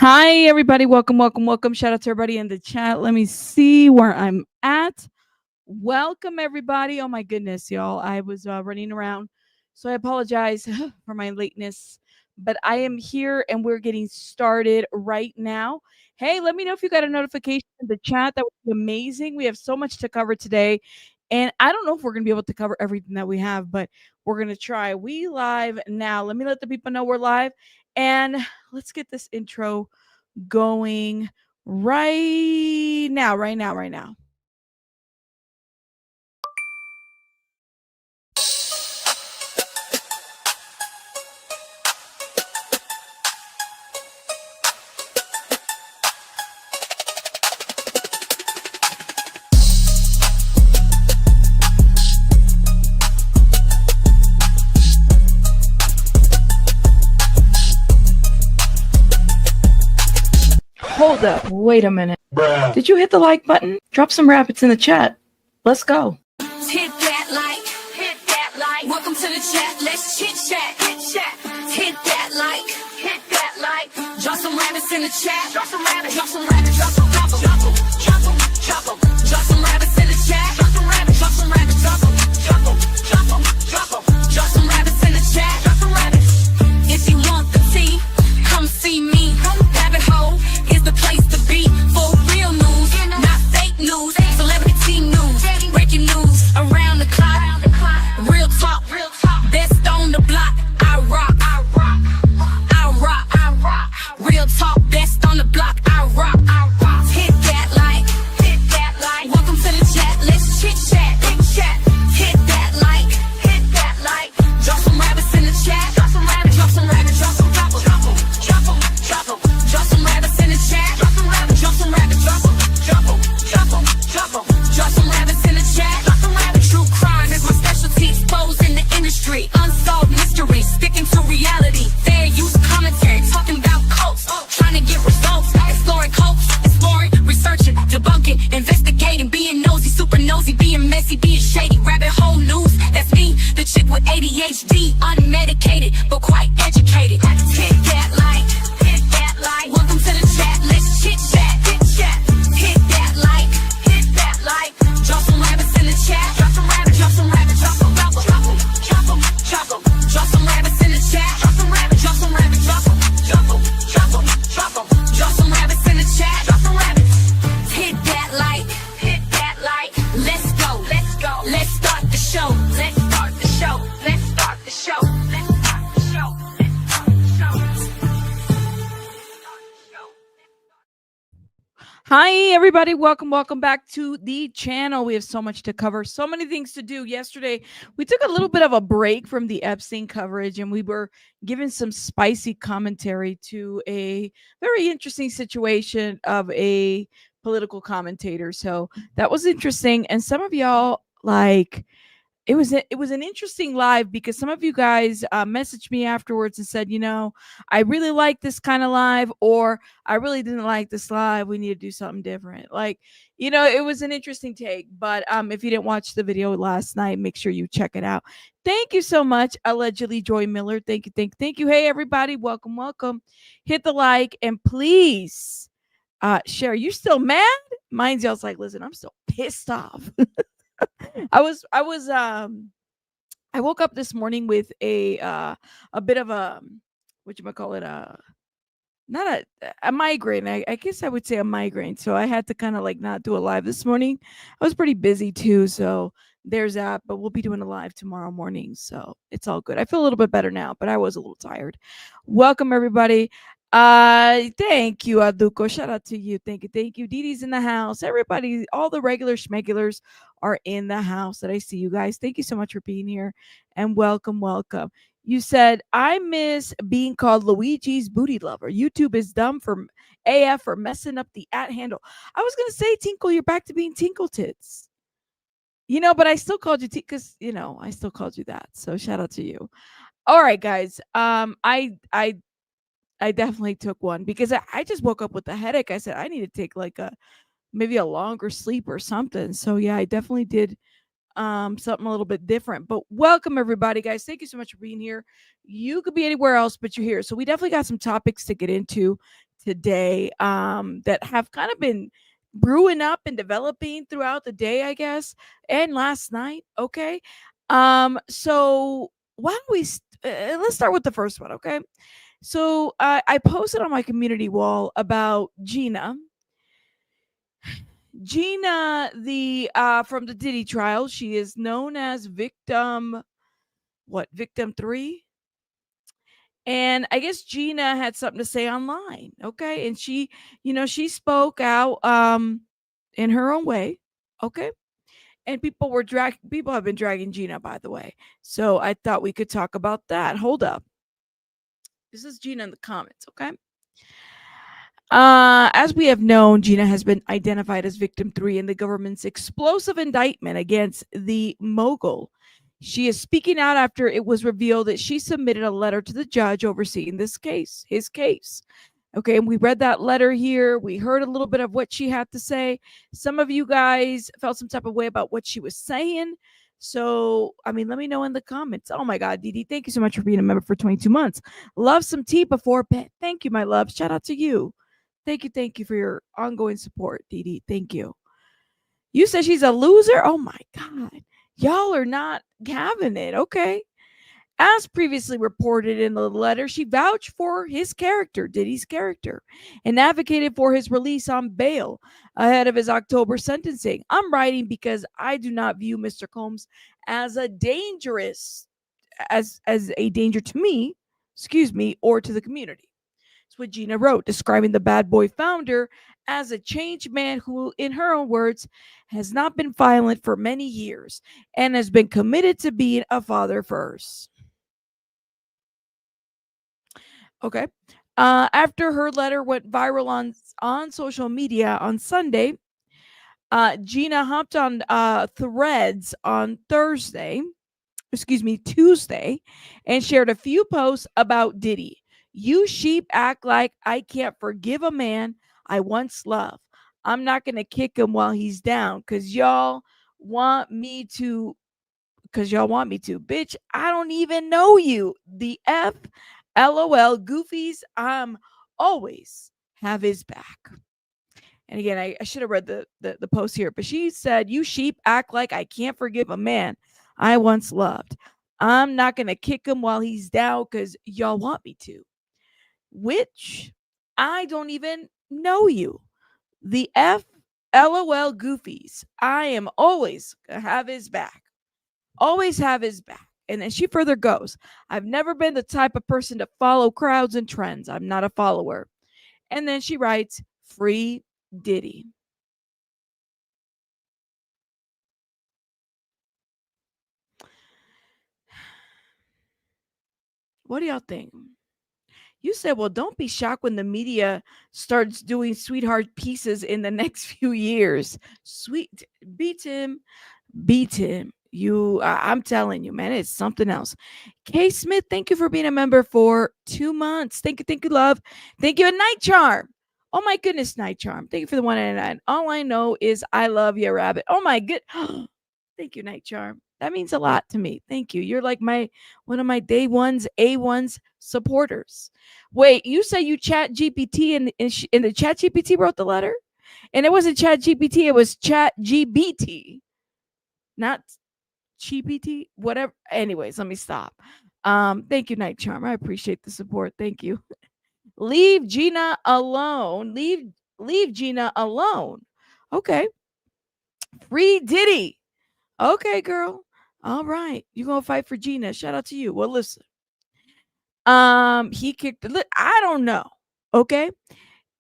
Hi, everybody. Welcome. Shout out to everybody in the chat. Let me see where I'm at. Welcome, everybody. Oh, my goodness, y'all. I was running around, so I apologize for my lateness, but I am here and we're getting started right now. Hey, let me know if you got a notification in the chat. That would be amazing. We have so much to cover today, and I don't know if we're going to be able to cover everything that we have, but we're going to try. We live now. Let me let the people know we're live, and let's get this intro going right now. Hold up. Wait a minute. Bruh. Did you hit the like button? Drop some rabbits in the chat. Let's go. Hit that like, hit that like. Welcome to the chat. Let's chit chat, hit chat. Hit that like, hit that like. Drop some rabbits in the chat. Drop some rabbits, drop some rabbits, drop some rabbits, drop them, drop them, drop them. Drop some rabbits in the chat. Drop some rabbits, drop some rabbits, drop them, drop them, drop them, drop them. Drop some rabbits in the chat. Drop some rabbits. If you want the tea, come see me. Rabbit hole is the place to be for real news, not fake news. Celebrity news, breaking news around the clock. Real talk, best on the block. I rock, I rock, I rock, I rock. Real talk, best on the block. I rock, I rock. Hit that like, hit that like. Welcome to the chat. Let's chit chat, big chat. Hit that like, hit that like. Drop some rabbits in the chat. Drop some rabbits, drop some rabbits, drop some drop them, drop them, drop them, drop them. Drop some rabbits in the chat. Drop some rabbits, drop some rabbits, drop them, drop them, drop them, drop them. Drop some rabbits in the chat. Drop some rabbits. True crime is my specialty. Exposing the industry. Unsolved mysteries. Sticking to reality. Fair use commentary. Talking about cults. Trying to get results. Exploring cults. Exploring. Researching. Debunking. Investigating. Being nosy. Super nosy. Being messy. Being shady. Rabbit hole news. That's me. The chick with ADHD. Unmedicated. But quite educated. Hit that like. Hit that like. Welcome to the chat. Let's chit chat. Hit chat. Hit that like. Hit that like. Drop some rabbits in the chat. Drop some rabbits. Drop some rabbits. Drop some drop them. Drop them. Drop them. Drop some rabbits in the chat. Drop some rabbits. Drop some rabbits. Drop them. Drop them. Drop them. Drop them. Drop some rabbits in the chat. Drop some rabbits. Hit that like. Hit that like. Let's go. Let's go. Let's start the show. Let's start the show. Let's start the show. Let's start the show. Let's start the show. Hi, everybody. Welcome back to the channel. We have so much to cover, so many things to do. Yesterday, we took a little bit of a break from the Epstein coverage, and we were giving some spicy commentary to a very interesting situation of a political commentator. So that was interesting. And some of y'all, like, it was an interesting live because some of you guys messaged me afterwards and said, I really like this kind of live, or I really didn't like this live. We need to do something different. Like, it was an interesting take. But if you didn't watch the video last night, make sure you check it out. Thank you so much, allegedly Joy Miller. Thank you. Hey, everybody, welcome. Hit the like and please share. You still mad? Mine's y'all's like, listen, I'm still pissed off. I woke up this morning with a bit of a not a migraine. I guess I would say a migraine. So I had to kind of like not do a live this morning. I was pretty busy too, so there's that. But we'll be doing a live tomorrow morning, so it's all good. I feel a little bit better now, but I was a little tired. Welcome, everybody. Thank you, Aduko. Shout out to you. Thank you. Diddy's in the house. Everybody, all the regular schmegulars are in the house that I see you guys. Thank you so much for being here and welcome. You said, I miss being called Luigi's booty lover. YouTube is dumb for AF for messing up the @ handle. I was going to say, Tinkle, you're back to being Tinkle Tits. But I still called you because, I still called you that. So shout out to you. All right, guys. I definitely took one because I just woke up with a headache. I said, I need to take like maybe a longer sleep or something. So yeah, I definitely did something a little bit different. But welcome, everybody, guys. Thank you so much for being here. You could be anywhere else, but you're here. So we definitely got some topics to get into today that have kind of been brewing up and developing throughout the day, I guess, and last night. Okay. So why don't we let's start with the first one, okay? So I posted on my community wall about Gina. Gina, the from the Diddy trial, she is known as victim victim 3. And I guess Gina had something to say online, okay? And she, she spoke out in her own way, okay? And people have been dragging Gina, by the way. So I thought we could talk about that. Hold up. This is Gina in the comments, okay? As we have known, Gina has been identified as victim 3 in the government's explosive indictment against the mogul. She is speaking out after it was revealed that she submitted a letter to the judge overseeing his case. Okay, and we read that letter here. We heard a little bit of what she had to say. Some of you guys felt some type of way about what she was saying. So, I mean, let me know in the comments. Oh my God, Didi, thank you so much for being a member for 22 months. Love some tea before bed. Thank you, my love. Shout out to you. Thank you for your ongoing support, Didi. Thank you. You said she's a loser? Oh my God. Y'all are not having it, okay? As previously reported in the letter, she vouched for his character, Diddy's character, and advocated for his release on bail ahead of his October sentencing. I'm writing because I do not view Mr. Combs as a danger to me, or to the community. That's what Gina wrote, describing the Bad Boy founder as a changed man who, in her own words, has not been violent for many years and has been committed to being a father first. Okay. After her letter went viral on social media on Sunday, Gina hopped on Threads on Tuesday, and shared a few posts about Diddy. You sheep act like I can't forgive a man I once loved. I'm not going to kick him while he's down because y'all want me to. Bitch, I don't even know you. The F, LOL, goofies, I'm always have his back. And again, I should have read the post here, but she said, you sheep act like I can't forgive a man I once loved. I'm not going to kick him while he's down because y'all want me to. Which I don't even know you. The F, LOL, goofies, I am always going to have his back. Always have his back. And then she further goes, I've never been the type of person to follow crowds and trends. I'm not a follower. And then she writes, free Diddy. What do y'all think? You said, well, don't be shocked when the media starts doing sweetheart pieces in the next few years. Beat him. I'm telling you, man, it's something else. Kay Smith, thank you for being a member for 2 months. Thank you, love. Thank you, Night Charm. Oh my goodness, Night Charm. Thank you for the 199. All I know is I love you, Rabbit. Oh my good. Thank you, Night Charm. That means a lot to me. Thank you. You're like one of my day ones, A1s supporters. Wait, you say you chat GPT and the chat GPT wrote the letter? And it wasn't chat GPT, it was chat GBT. Not GPT, whatever. Anyways, let me stop. Thank you, Night Charm. I appreciate the support. Thank you. Leave Gina alone. Leave Gina alone. Okay. Free Diddy. Okay, girl. All right. You're gonna fight for Gina. Shout out to you. Well, listen. He kicked I don't know. Okay.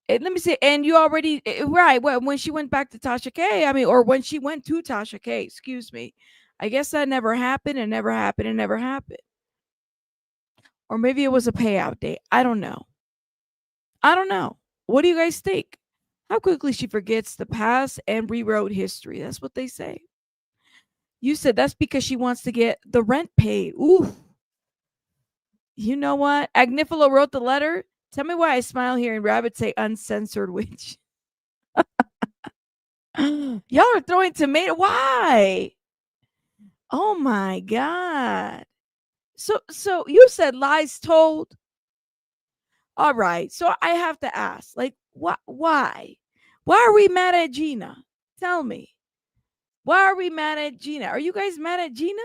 And let me say, and you already right. Well, when she went back to Tasha K, or when she went to Tasha K, excuse me. I guess that never happened and never happened and never happened. Or maybe it was a payout date. I don't know. What do you guys think? How quickly she forgets the past and rewrote history. That's what they say. You said that's because she wants to get the rent paid. Ooh. You know what? Agnifilo wrote the letter. Tell me why I smile hearing Rabbit say uncensored witch. Y'all are throwing tomato. Why? Oh my God. So you said lies told. All right. So I have to ask, like, why? Why are we mad at Gina? Tell me. Why are we mad at Gina? Are you guys mad at Gina?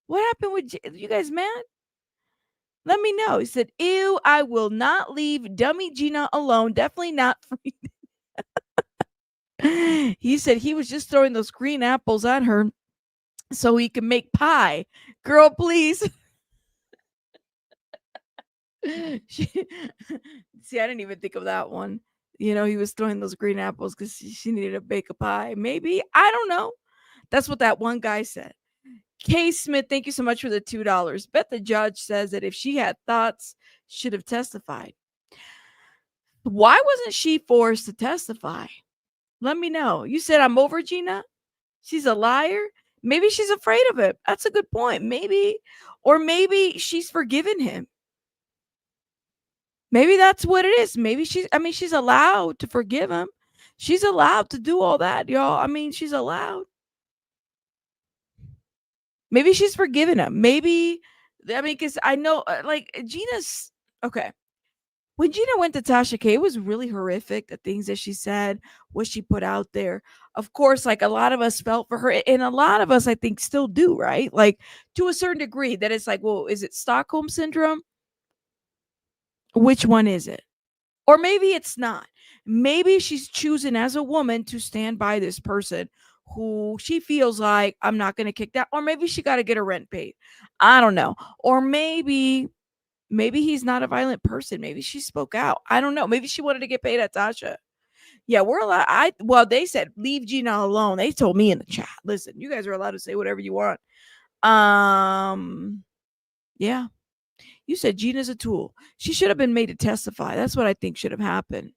What happened with you guys mad? Let me know. He said, ew, I will not leave dummy Gina alone. Definitely not free. He said he was just throwing those green apples at her so he can make pie. Girl, please. See, I didn't even think of that one. You know, he was throwing those green apples because she needed to bake a pie. Maybe. I don't know. That's what that one guy said. Kay Smith, thank you so much for the $2. Bet the judge says that if she had thoughts, should have testified. Why wasn't she forced to testify? Let me know. You said I'm over Gina? She's a liar? Maybe she's afraid of it. That's a good point. Maybe, or maybe she's forgiven him. Maybe that's what it is. Maybe she's allowed to forgive him. She's allowed to do all that, y'all. I mean, she's allowed. Maybe she's forgiven him. Maybe, because I know, like, Gina's, okay. When Gina went to Tasha K, it was really horrific, the things that she said, what she put out there. Of course, like, a lot of us felt for her, and a lot of us, I think, still do, right? Like, to a certain degree, that it's like, well, is it Stockholm Syndrome? Which one is it? Or maybe it's not. Maybe she's choosing as a woman to stand by this person who she feels like, I'm not going to kick that. Or maybe she got to get her rent paid. I don't know. Or maybe he's not a violent person. Maybe she spoke out. I don't know. Maybe she wanted to get paid at Tasha. Yeah, we're allowed. They said leave Gina alone. They told me in the chat. Listen, you guys are allowed to say whatever you want. Yeah. You said Gina's a tool. She should have been made to testify. That's what I think should have happened.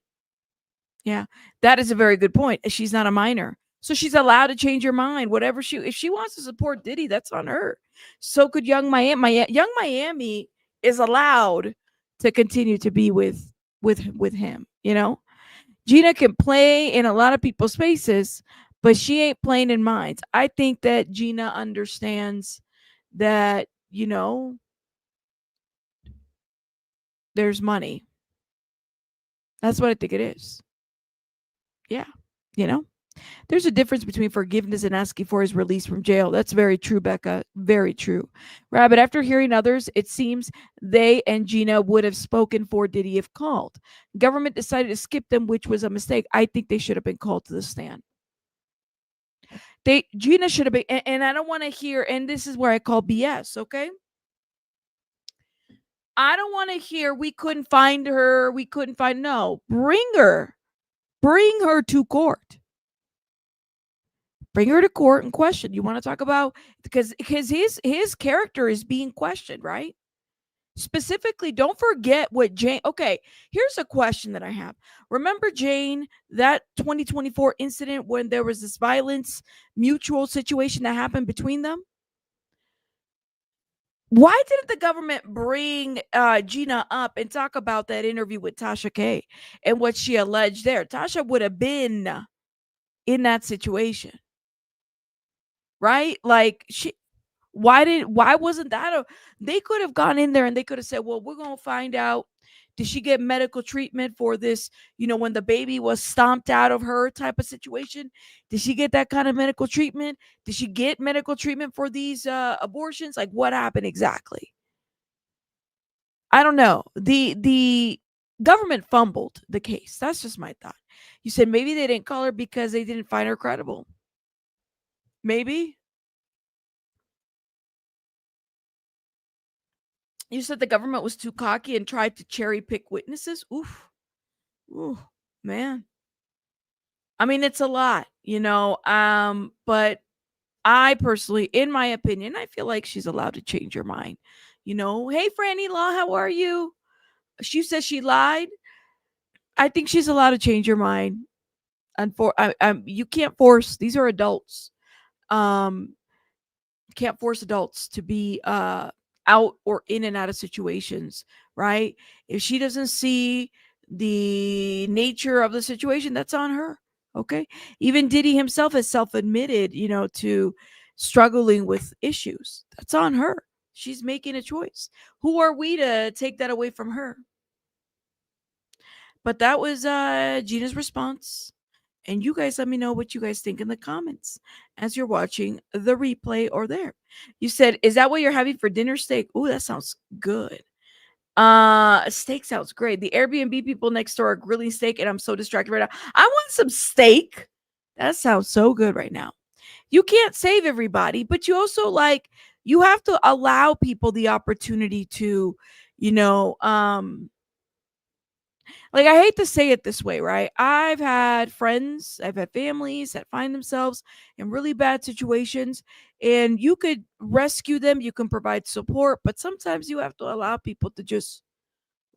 Yeah, that is a very good point. She's not a minor. So she's allowed to change her mind. Whatever if she wants to support Diddy, that's on her. So could Young Miami. Young Miami is allowed to continue to be with him, you know? Gina can play in a lot of people's spaces, but she ain't playing in mine. I think that Gina understands that, there's money. That's what I think it is. Yeah. There's a difference between forgiveness and asking for his release from jail. That's very true, Becca. Very true. Rabbit, after hearing others, it seems they and Gina would have spoken for Diddy if called. Government decided to skip them, which was a mistake. I think they should have been called to the stand. Gina should have been, and I don't want to hear, and this is where I call BS, okay? I don't want to hear we couldn't find her. No, bring her to court. Bring her to court and question. You want to talk about, because his character is being questioned, right? Specifically, don't forget what Jane. Okay, here's a question that I have. Remember Jane, that 2024 incident when there was this violence mutual situation that happened between them? Why didn't the government bring Gina up and talk about that interview with Tasha K and what she alleged there? Tasha would have been in that situation, right? Like, why wasn't that they could have gone in there and they could have said, well, we're going to find out, did she get medical treatment for this, when the baby was stomped out of her type of situation? Did she get that kind of medical treatment? Did she get medical treatment for these abortions? Like, what happened exactly? I don't know. The government fumbled the case. That's just my thought. You said maybe they didn't call her because they didn't find her credible. Maybe. You said the government was too cocky and tried to cherry pick witnesses. Oof. Ooh, man. I mean, it's a lot, but I personally, in my opinion, I feel like she's allowed to change her mind. Hey, Franny Law, how are you? She says she lied. I think she's allowed to change her mind. You can't force, these are adults. Can't force adults to be out or in and out of situations, right? If she doesn't see the nature of the situation, that's on her. Okay. Even Diddy himself has self-admitted, to struggling with issues. That's on her. She's making a choice. Who are we to take that away from her? But that was Gina's response. And you guys let me know what you guys think in the comments as you're watching the replay or there. You said, is that what you're having for dinner? Steak? Ooh, that sounds good. Steak sounds great. The Airbnb people next door are grilling steak, and I'm so distracted right now. I want some steak. That sounds so good right now. You can't save everybody, but you also you have to allow people the opportunity to, you know, like, I hate to say it this way, right? I've had friends, I've had families that find themselves in really bad situations, and you could rescue them, you can provide support, but sometimes you have to allow people to just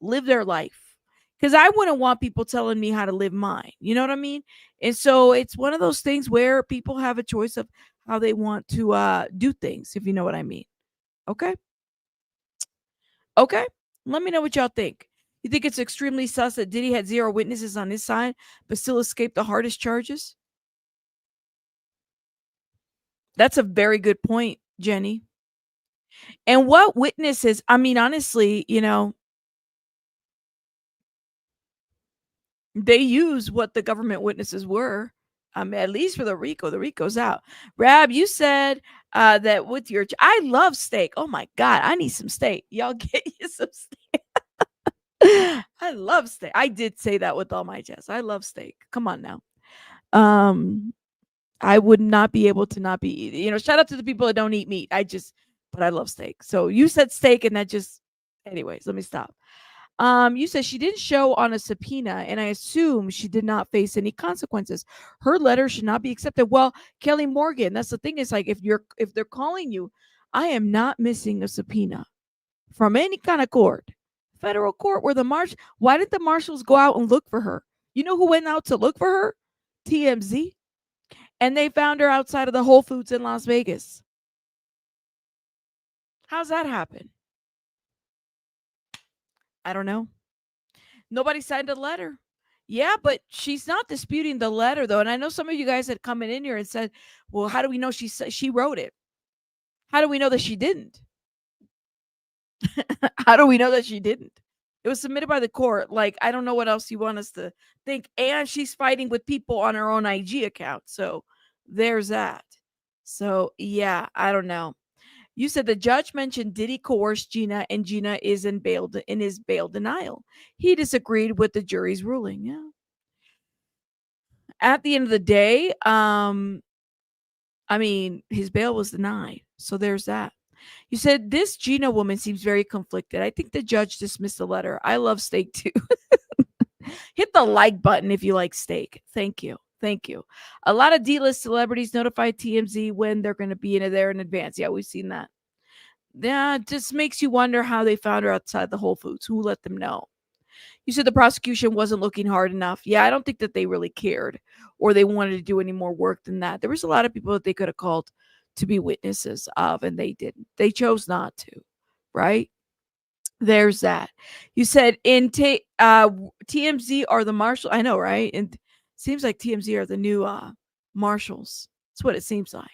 live their life. Because I wouldn't want people telling me how to live mine. You know what I mean? And so it's one of those things where people have a choice of how they want to do things, if you know what I mean. Okay. Okay. Let me know what y'all think. You think it's extremely sus that Diddy had 0 witnesses on his side, but still escaped the hardest charges? That's a very good point, Jenny. And what witnesses? I mean, honestly, they use what the government witnesses were. At least for the Rico's out. Rab, you said that with your, I love steak. Oh my God, I need some steak. Y'all get you some steak. I love steak. I did say that with all my chest. I love steak. Come on now. I would not be able to not be eating. Shout out to the people that don't eat meat. But I love steak. So you said steak, and that just, anyways, let me stop. You said she didn't show on a subpoena, and I assume she did not face any consequences. Her letter should not be accepted. Well, Kelly Morgan, that's the thing. Is like, if they're calling you, I am not missing a subpoena from any kind of court, federal court, where why did the marshals go out and look for her? You know who went out to look for her? TMZ. And they found her outside of the Whole Foods in Las Vegas. How's that happen? I don't know. Nobody signed a letter. Yeah, but she's not disputing the letter, though. And I know some of you guys had come in here and said, well, how do we know she wrote it? How do we know that she didn't? How do we know that she didn't? It was submitted by the court. Like, I don't know what else you want us to think. And she's fighting with people on her own IG account. So there's that. So, yeah, I don't know. You said the judge mentioned Diddy coerced Gina, and Gina is in his bail denial. He disagreed with the jury's ruling. Yeah. At the end of the day, his bail was denied. So there's that. You said this Gina woman seems very conflicted. I think the judge dismissed the letter. I love steak too. Hit the like button if you like steak. Thank you. Thank you. A lot of D-list celebrities notify TMZ when they're going to be there in advance. Yeah, we've seen that. Yeah, it just makes you wonder how they found her outside the Whole Foods. Who let them know? You said the prosecution wasn't looking hard enough. Yeah, I don't think that they really cared or they wanted to do any more work than that. There was a lot of people that they could have called to be witnesses of, and they didn't. They chose not to, right? There's that. You said TMZ are the marshal. I know, right? And it seems like TMZ are the new marshals. That's what it seems like.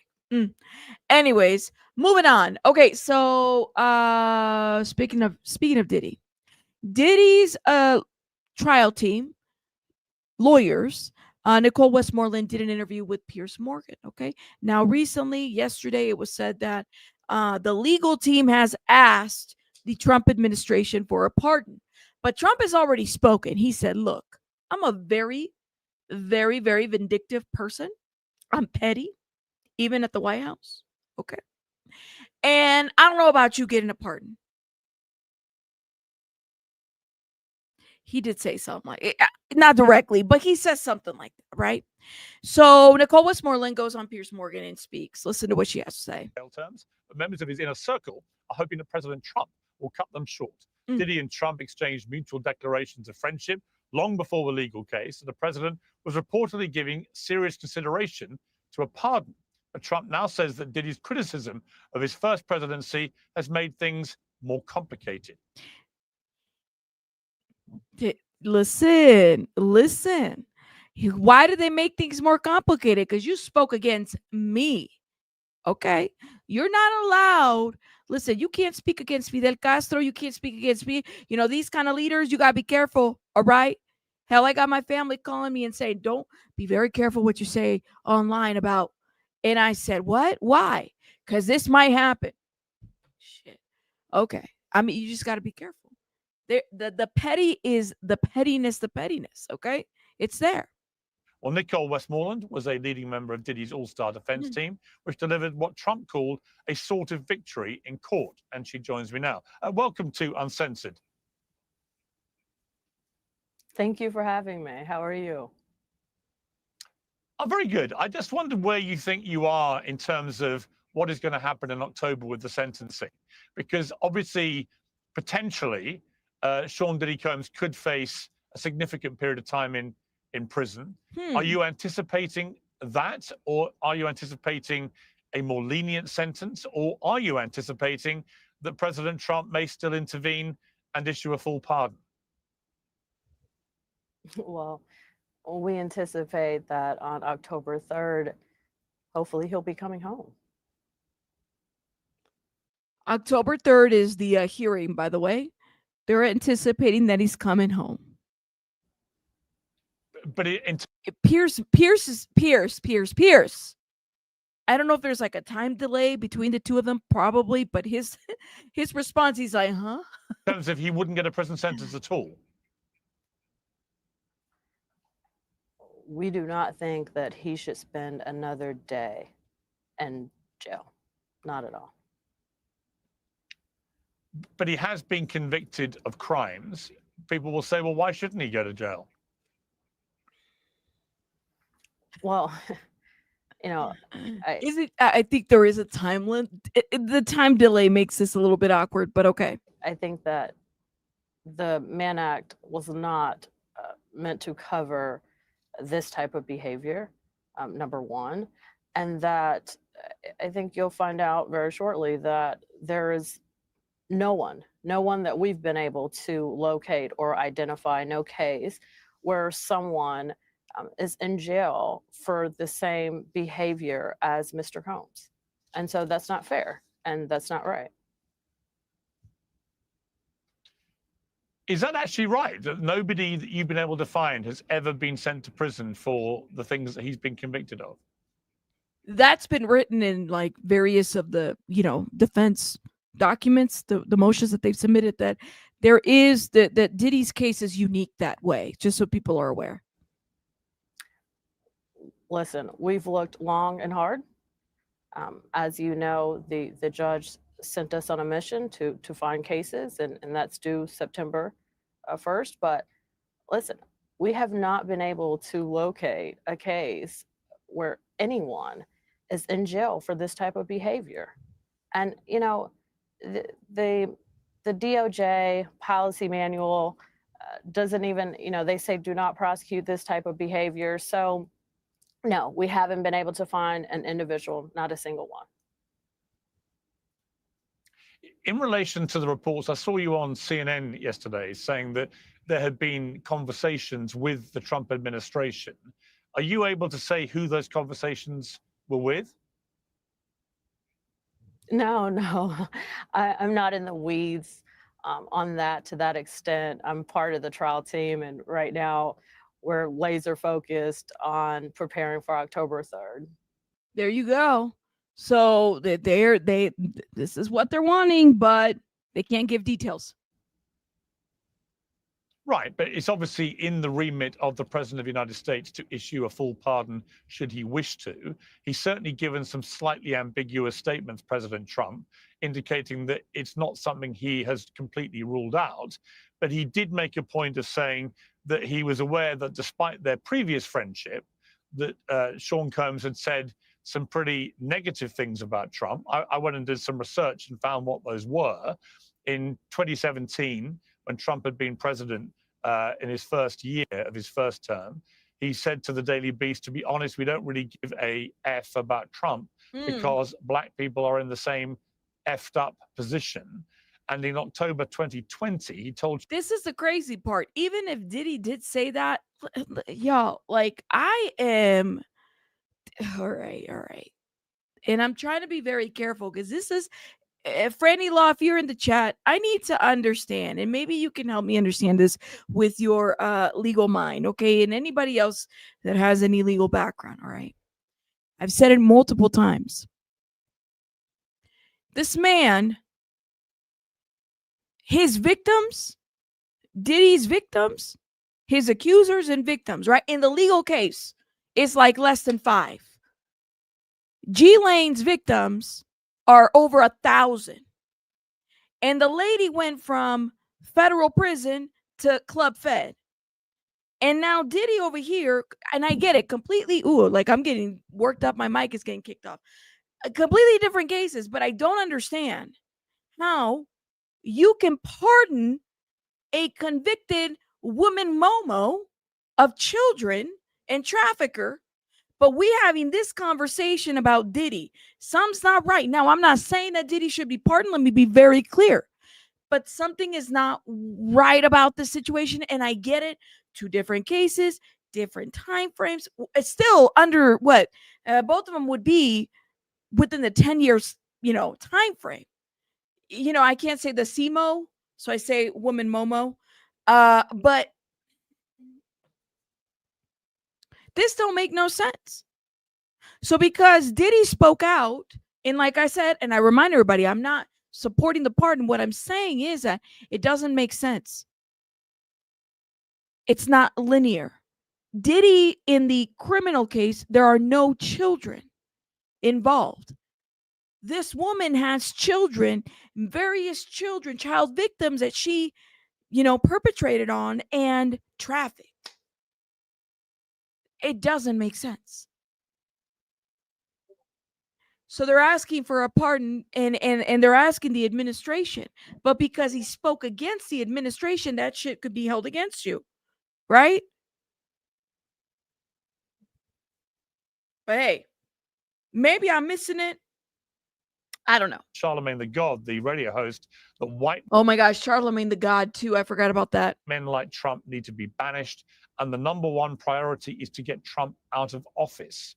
Anyways, moving on. Okay, so speaking of Diddy's trial team, lawyers, Nicole Westmoreland did an interview with Piers Morgan. Okay, now recently, yesterday, it was said that the legal team has asked the Trump administration for a pardon, but Trump has already spoken. He said, "Look, I'm a very, very, very vindictive person. I'm petty, even at the White House. Okay, and I don't know about you getting a pardon." He did say something like it, not directly, but he says something like that, right? So Nicole Westmoreland goes on Piers Morgan and speaks. Listen to what she has to say. Terms, but members of his inner circle are hoping that President Trump will cut them short. Diddy and Trump exchanged mutual declarations of friendship long before the legal case, and the president was reportedly giving serious consideration to a pardon. But Trump now says that Diddy's criticism of his first presidency has made things more complicated. Listen. Why did they make things more complicated? Because you spoke against me. Okay. You're not allowed. Listen, you can't speak against Fidel Castro. You can't speak against me. These kind of leaders, you got to be careful. All right. Hell, I got my family calling me and saying, don't be very careful what you say online about. And I said, what? Why? Because this might happen. Shit. Okay. I mean, you just got to be careful. The petty is the pettiness, okay? It's there. Well, Nicole Westmoreland was a leading member of Diddy's all-star defense team, which delivered what Trump called a sort of victory in court. And she joins me now. Welcome to Uncensored. Thank you for having me. How are you? I'm very good. I just wondered where you think you are in terms of what is going to happen in October with the sentencing. Because obviously, potentially, Sean Diddy Combs could face a significant period of time in prison. Are you anticipating that, or are you anticipating a more lenient sentence, or are you anticipating that President Trump may still intervene and issue a full pardon? Well, we anticipate that on October 3rd, hopefully he'll be coming home. October 3rd is the hearing, by the way. They're anticipating that he's coming home. But Pierce. I don't know if there's like a time delay between the two of them, probably, but his response, he's like, huh? In terms of he wouldn't get a prison sentence at all. We do not think that he should spend another day in jail. Not at all. But he has been convicted of crimes. People will say, well, why shouldn't he go to jail? Well, you know, I think there is a time limit. The time delay makes this a little bit awkward, but okay. I think that the Mann Act was not meant to cover this type of behavior, number one, and that I think you'll find out very shortly that there is no one that we've been able to locate or identify, no case where someone is in jail for the same behavior as Mr. Combs. And so that's not fair, and that's not right. Is that actually right? That nobody that you've been able to find has ever been sent to prison for the things that he's been convicted of? That's been written in like various of the, defense documents, the motions that they've submitted, that there is that Diddy's case is unique that way, just so people are aware. Listen, we've looked long and hard. As you know, the judge sent us on a mission to find cases, and that's due September 1st. But listen, we have not been able to locate a case where anyone is in jail for this type of behavior. And, the DOJ policy manual doesn't even, they say do not prosecute this type of behavior. So no, we haven't been able to find an individual, not a single one. In relation to the reports, I saw you on CNN yesterday saying that there had been conversations with the Trump administration. Are you able to say who those conversations were with? No, I'm not in the weeds on that to that extent. I'm part of the trial team, and right now we're laser focused on preparing for October 3rd. There you go. So this is what they're wanting, but they can't give details. Right, but it's obviously in the remit of the President of the United States to issue a full pardon should he wish to. He's certainly given some slightly ambiguous statements, President Trump, indicating that it's not something he has completely ruled out. But he did make a point of saying that he was aware that despite their previous friendship, that Sean Combs had said some pretty negative things about Trump. I went and did some research and found what those were. In 2017, when Trump had been president in his first year of his first term, he said to the Daily Beast, to be honest, we don't really give a F about Trump because black people are in the same effed up position. And in October 2020, he told... This is the crazy part. Even if Diddy did say that, y'all, like, I am... All right. And I'm trying to be very careful because this is... Franny Law, if you're in the chat, I need to understand, and maybe you can help me understand this with your legal mind, okay? And anybody else that has any legal background, all right? I've said it multiple times. This man, his victims, Diddy's victims, his accusers and victims, right? In the legal case, it's like less than 5. Ghislaine's victims are over 1,000. And the lady went from federal prison to Club Fed. And now Diddy over here, and I get it completely. Ooh, like I'm getting worked up. My mic is getting kicked off. Completely different cases, but I don't understand how you can pardon a convicted woman Momo of children and trafficker, but we having this conversation about Diddy. Some's not right. Now, I'm not saying that Diddy should be pardoned. Let me be very clear. But something is not right about the situation, and I get it. 2 different cases, different time frames. It's still under what? Both of them would be within the 10 years, time frame. I can't say the CMO, so I say woman Momo. But this don't make no sense. So because Diddy spoke out, and like I said, and I remind everybody, I'm not supporting the pardon. What I'm saying is that it doesn't make sense. It's not linear. Diddy, in the criminal case, there are no children involved. This woman has children, various children, child victims that she, perpetrated on and trafficked. It doesn't make sense. So they're asking for a pardon, and they're asking the administration. But because he spoke against the administration, that shit could be held against you, right? But hey, maybe I'm missing it. I don't know. Charlemagne the God, the radio host, that white Oh my gosh, Charlemagne the God too. I forgot about that. men like Trump need to be banished. And the number one priority is to get Trump out of office.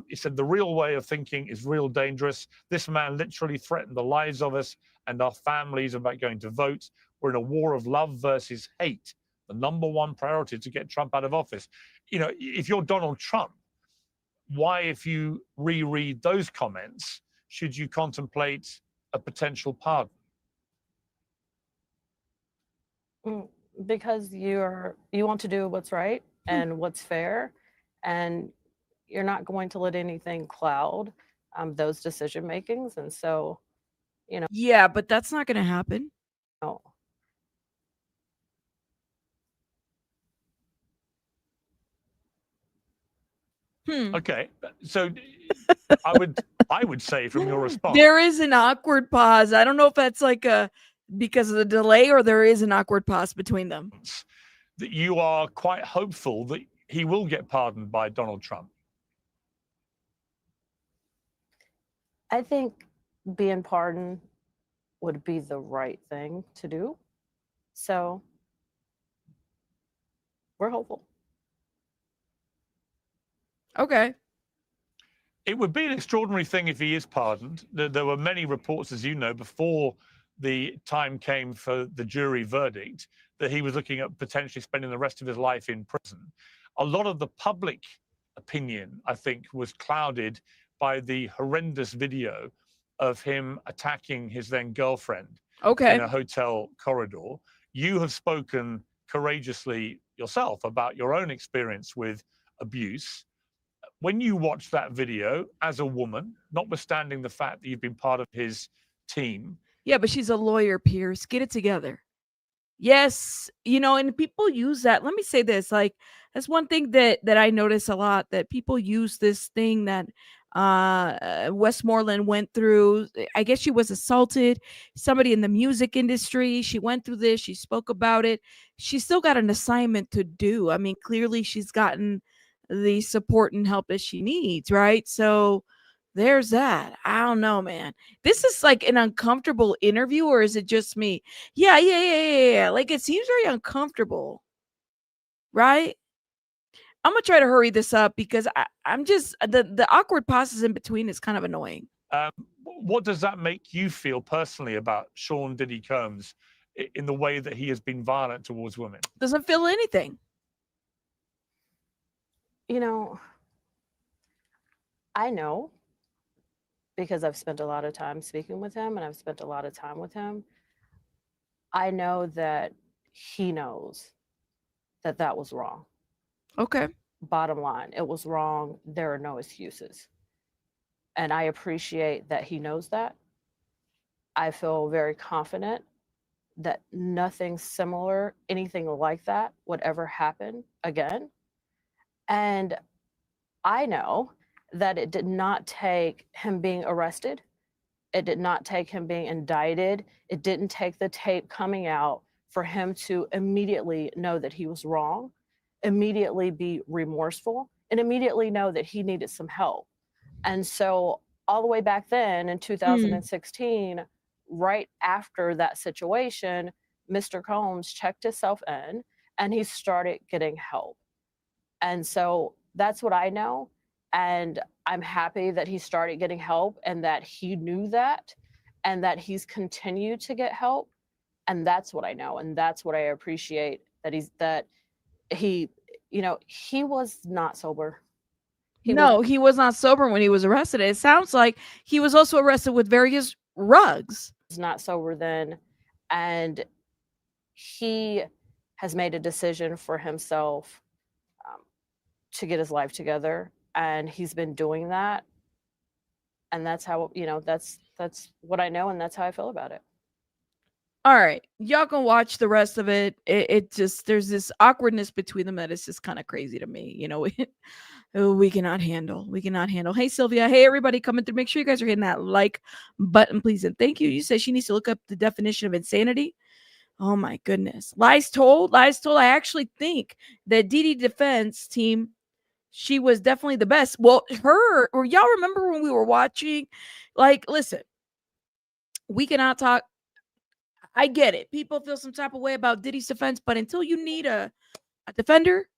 He said the real way of thinking is real dangerous. This man literally threatened the lives of us and our families about going to vote. We're in a war of love versus hate. The number one priority is to get Trump out of office. If you're Donald Trump, why, if you reread those comments, should you contemplate a potential pardon? Because you want to do what's right and what's fair, and you're not going to let anything cloud those decision makings. And so, Yeah, but that's not going to happen. no. Okay, so I would say from your response, There is an awkward pause. I don't know if that's like because of the delay, or there is an awkward pause between them. that you are quite hopeful that he will get pardoned by Donald Trump. I think being pardoned would be the right thing to do. So we're hopeful. Okay. It would be an extraordinary thing if he is pardoned. There were many reports, as you know, before the time came for the jury verdict, that he was looking at potentially spending the rest of his life in prison. A lot of the public opinion, I think, was clouded by the horrendous video of him attacking his then girlfriend in a hotel corridor. You have spoken courageously yourself about your own experience with abuse. When you watch that video as a woman, notwithstanding the fact that you've been part of his team. Yeah, but she's a lawyer, Pierce. Get it together. Yes, and people use that. Let me say this, like, that's one thing that I notice a lot, that people use this thing that Westmoreland went through. I guess she was assaulted, somebody in the music industry. She went through this, she spoke about it. She's still got an assignment to do. I mean, clearly she's gotten the support and help that she needs, right? So there's that. I don't know, man. This is like an uncomfortable interview, or is it just me? Yeah. Like, it seems very uncomfortable, right? I'm gonna try to hurry this up because I'm just the awkward pauses in between is kind of annoying. What does that make you feel personally about Sean Diddy Combs in the way that he has been violent towards women? Doesn't feel anything. You know, I know, because I've spent a lot of time speaking with him and I've spent a lot of time with him. I know that he knows that that was wrong. Okay. Bottom line, it was wrong. There are no excuses. And I appreciate that he knows that. I feel very confident that nothing similar, anything like that would ever happen again. And I know that it did not take him being arrested. It did not take him being indicted. It didn't take the tape coming out for him to immediately know that he was wrong, immediately be remorseful, and immediately know that he needed some help. And so all the way back then in 2016, right after that situation, Mr. Combs checked himself in and he started getting help. And so that's what I know. And I'm happy that he started getting help and that he knew that and that he's continued to get help. And that's what I know. And that's what I appreciate, that he, he was not sober. He was not sober when he was arrested. It sounds like he was also arrested with various drugs. He's not sober then. And he has made a decision for himself to get his life together. And he's been doing that. And that's how, that's what I know. And that's how I feel about it. All right. Y'all can watch the rest of it. It just, there's this awkwardness between them that is just kind of crazy to me. We cannot handle. Hey, Sylvia. Hey, everybody coming through. Make sure you guys are hitting that like button, please. And thank you. You said she needs to look up the definition of insanity. Oh, my goodness. Lies told. I actually think that Diddy defense team, she was definitely the best. Well, y'all remember when we were watching? Like, listen, we cannot talk. I get it. People feel some type of way about Diddy's defense, but until you need a defender,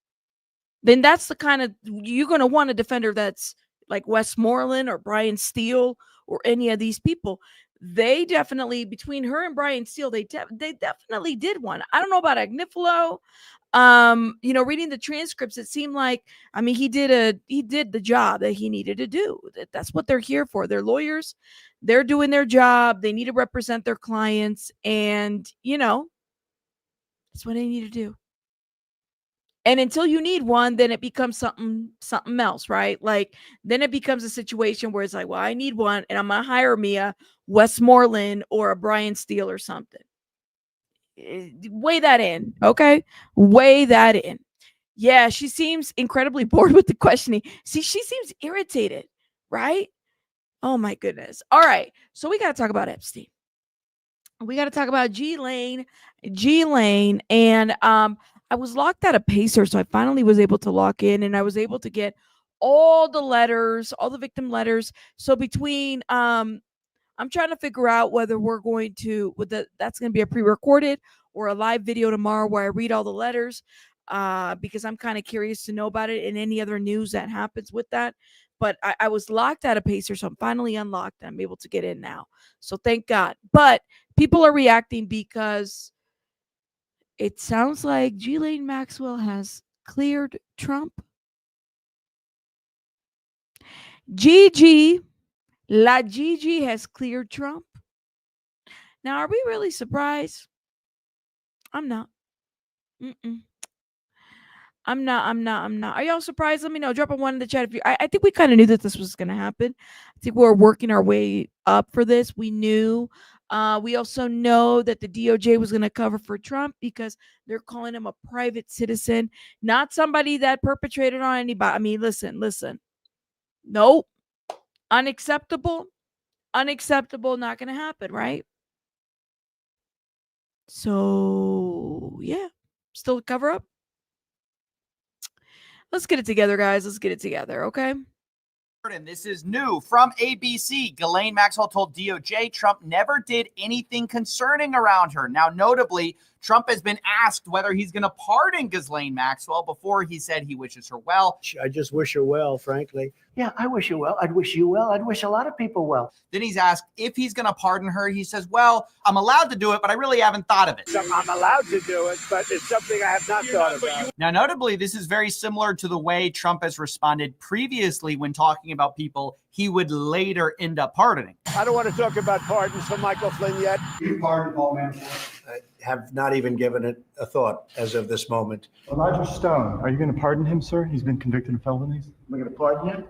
then that's the kind of, you're going to want a defender that's like Westmoreland or Brian Steele or any of these people. They definitely, between her and Brian Steele, they definitely did one. I don't know about Agnifilo. Reading the transcripts, it seemed like, he did the job that he needed to do. That's what they're here for. They're lawyers. They're doing their job. They need to represent their clients. And, that's what they need to do. And until you need one, then it becomes something else, right? Like, then it becomes a situation where it's like, well, I need one and I'm going to hire me a Westmoreland or a Brian Steele or something. Weigh that in, okay? Weigh that in. Yeah, she seems incredibly bored with the questioning. See, she seems irritated, right? Oh, my goodness. All right, so we got to talk about Epstein. We got to talk about Ghislaine. And I was locked out of Pacer, so I finally was able to lock in, and I was able to get all the letters, all the victim letters. So between I'm trying to figure out whether we're going to, that's going to be a pre-recorded or a live video tomorrow where I read all the letters, because I'm kind of curious to know about it and any other news that happens with that. But I was locked out of Pacer, so I'm finally unlocked and I'm able to get in now. So thank God. But people are reacting because it sounds like Ghislaine Maxwell has cleared Trump. La Gigi has cleared Trump. Now, are we really surprised? I'm not. I'm not. Are y'all surprised? Let me know. Drop a one in the chat. I think we kind of knew that this was going to happen. I think we're working our way up for this. We knew. We also know that the DOJ was going to cover for Trump because they're calling him a private citizen, not somebody that perpetrated on anybody. Listen. Nope. Unacceptable. Not going to happen, right? So, yeah. Still a cover up. Let's get it together, guys. Let's get it together, okay? And this is new from ABC. Ghislaine Maxwell told DOJ Trump never did anything concerning around her. Now, notably, Trump has been asked whether he's going to pardon Ghislaine Maxwell. Before, he said he wishes her well. I just wish her well, frankly. Yeah, I wish her well. I'd wish you well. I'd wish a lot of people well. Then he's asked if he's going to pardon her. He says, well, I'm allowed to do it, but I really haven't thought of it. I'm allowed to do it, but it's something I have not thought about. Now, notably, this is very similar to the way Trump has responded previously when talking about people he would later end up pardoning. I don't want to talk about pardons for Michael Flynn yet. You pardon Paul Manafort? I have not even given it a thought as of this moment. Roger Stone, are you going to pardon him, sir? He's been convicted of felonies. Am I going to pardon him?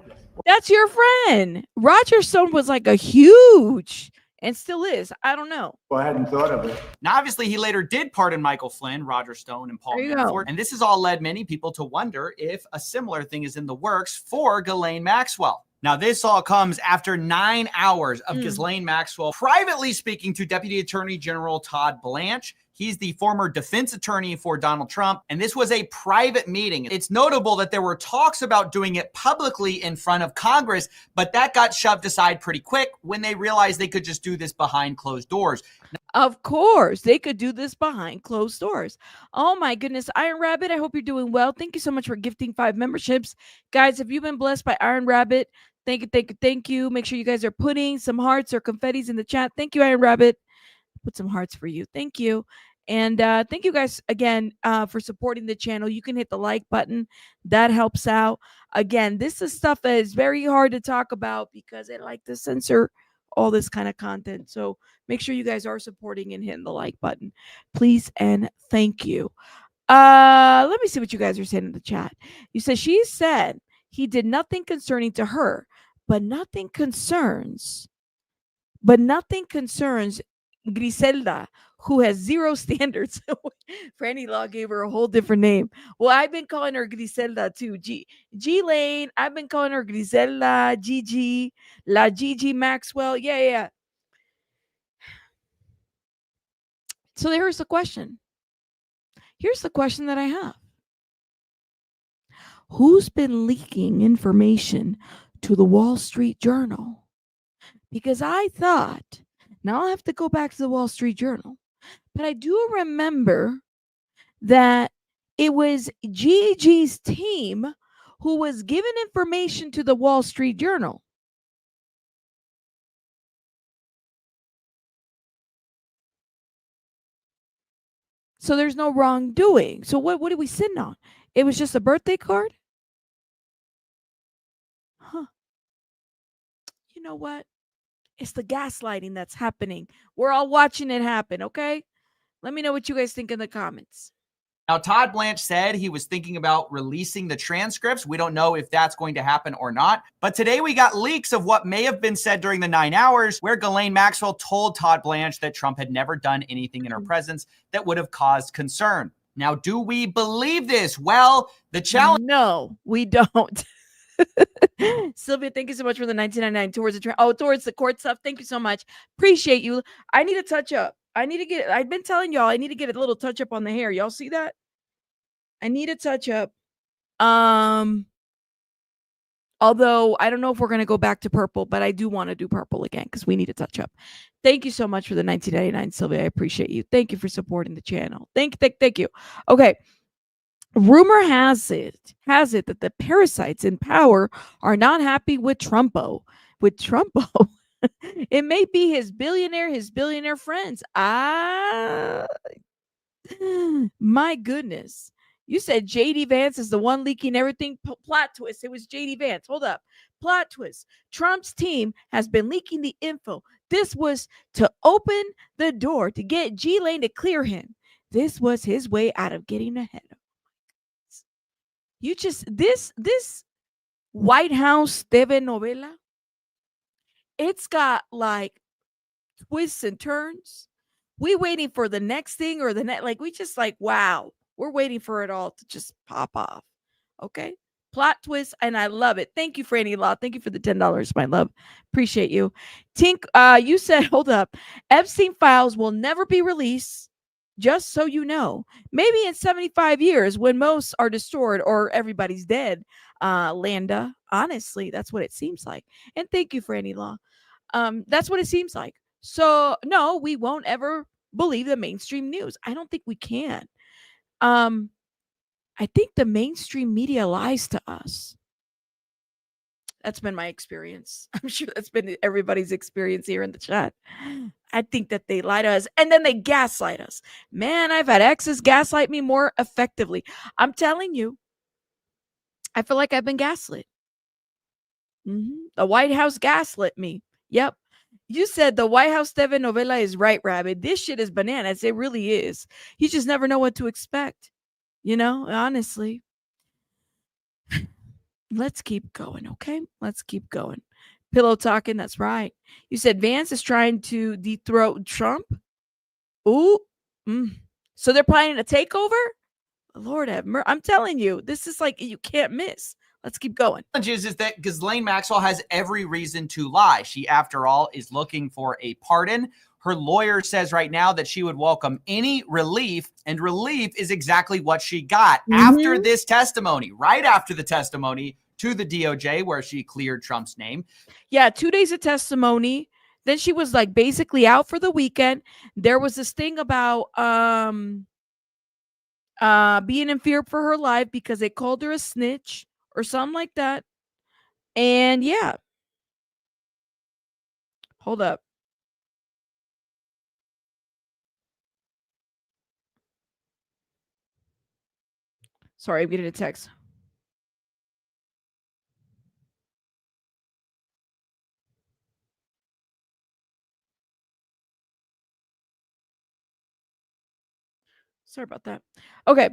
That's your friend. Roger Stone was like a huge, and still is. I don't know. Well, I hadn't thought of it. Now, obviously, he later did pardon Michael Flynn, Roger Stone, and Paul There you Manafort. go. And this has all led many people to wonder if a similar thing is in the works for Ghislaine Maxwell. Now, this all comes after 9 hours of Ghislaine Maxwell privately speaking to Deputy Attorney General Todd Blanche. He's the former defense attorney for Donald Trump, and this was a private meeting. It's notable that there were talks about doing it publicly in front of Congress, but that got shoved aside pretty quick when they realized they could just do this behind closed doors. Of course, they could do this behind closed doors. Oh my goodness. Iron Rabbit, I hope you're doing well. Thank you so much for gifting 5 memberships. Guys, if you've been blessed by Iron Rabbit, thank you, thank you, thank you. Make sure you guys are putting some hearts or confettis in the chat. Thank you, Iron Rabbit. Put some hearts for you. Thank you. And thank you guys again for supporting the channel. You can hit the like button. That helps out. Again, this is stuff that is very hard to talk about because they like to censor all this kind of content. So make sure you guys are supporting and hitting the like button, please. And thank you. Let me see what you guys are saying in the chat. You said she said he did nothing concerning to her, but nothing concerns Griselda, who has zero standards. Franny Law gave her a whole different name. Well, I've been calling her Griselda too. G-Lane. I've been calling her Griselda, Gigi, La Gigi Maxwell. Yeah. So here's the question. Here's the question that I have. Who's been leaking information to the Wall Street Journal? Because I thought, now I'll have to go back to the Wall Street Journal, but I do remember that it was Gigi's team who was giving information to the Wall Street Journal. So there's no wrongdoing. So what did we sitting on? It was just a birthday card? Huh. You know what? It's the gaslighting that's happening. We're all watching it happen, okay? Let me know what you guys think in the comments. Now, Todd Blanche said he was thinking about releasing the transcripts. We don't know if that's going to happen or not. But today we got leaks of what may have been said during the 9 hours where Ghislaine Maxwell told Todd Blanche that Trump had never done anything in her presence that would have caused concern. Now, do we believe this? Well, the challenge... No, we don't. Sylvia, thank you so much for the 1999 towards the court stuff. Thank you so much. Appreciate you. I need a touch up. I've been telling y'all I need to get a little touch up on the hair. Y'all see that? I need a touch up. Although I don't know if we're going to go back to purple, but I do want to do purple again because we need a touch up. Thank you so much for the 1999, Sylvia. I appreciate you. Thank you for supporting the channel. Thank you. Okay. Rumor has it that the parasites in power are not happy with Trumpo. It may be his billionaire friends. My goodness. You said JD Vance is the one leaking everything. Plot twist. It was JD Vance. Hold up. Plot twist. Trump's team has been leaking the info. This was to open the door to get Ghislaine to clear him. This was his way out of getting ahead of him. This White House TV novela, it's got like twists and turns. We waiting for the next thing or the next, like we just like, wow, we're waiting for it all to just pop off. Okay. Plot twist. And I love it. Thank you, Franny Law. Thank you for the $10, my love. Appreciate you. Tink, you said, hold up. Epstein files will never be released. Just so you know, maybe in 75 years when most are destroyed or everybody's dead, Landa. Honestly, that's what it seems like. And thank you for any law. That's what it seems like. So no, we won't ever believe the mainstream news. I don't think we can. I think the mainstream media lies to us. That's been my experience. I'm sure that's been everybody's experience here in the chat. I think that they lie to us and then they gaslight us. Man, I've had exes gaslight me more effectively. I'm telling you, I feel like I've been gaslit. The White House gaslit me. Yep. You said the White House telenovela is right, Rabbit. This shit is bananas. It really is. You just never know what to expect. Honestly. Let's keep going, okay? Let's keep going. Pillow talking, that's right. You said Vance is trying to dethrone Trump. Ooh. So they're planning a takeover? Lord have mercy. I'm telling you, this is like you can't miss. Let's keep going. The challenge is that Ghislaine Maxwell has every reason to lie. She, after all, is looking for a pardon. Her lawyer says right now that she would welcome any relief, and relief is exactly what she got after this testimony, right after the testimony to the DOJ where she cleared Trump's name. Yeah, 2 days of testimony. Then she was like basically out for the weekend. There was this thing about being in fear for her life because they called her a snitch or something like that. And yeah. Hold up. Sorry, I'm getting a text. Sorry about that. Okay.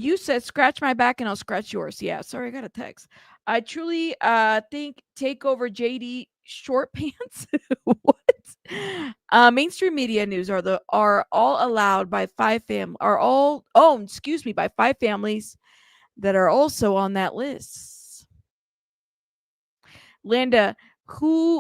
You said scratch my back and I'll scratch yours. Yeah, sorry, I got a text. I truly think takeover JD short pants. What? Mainstream media news are all allowed by by 5 families that are also on that list. Linda,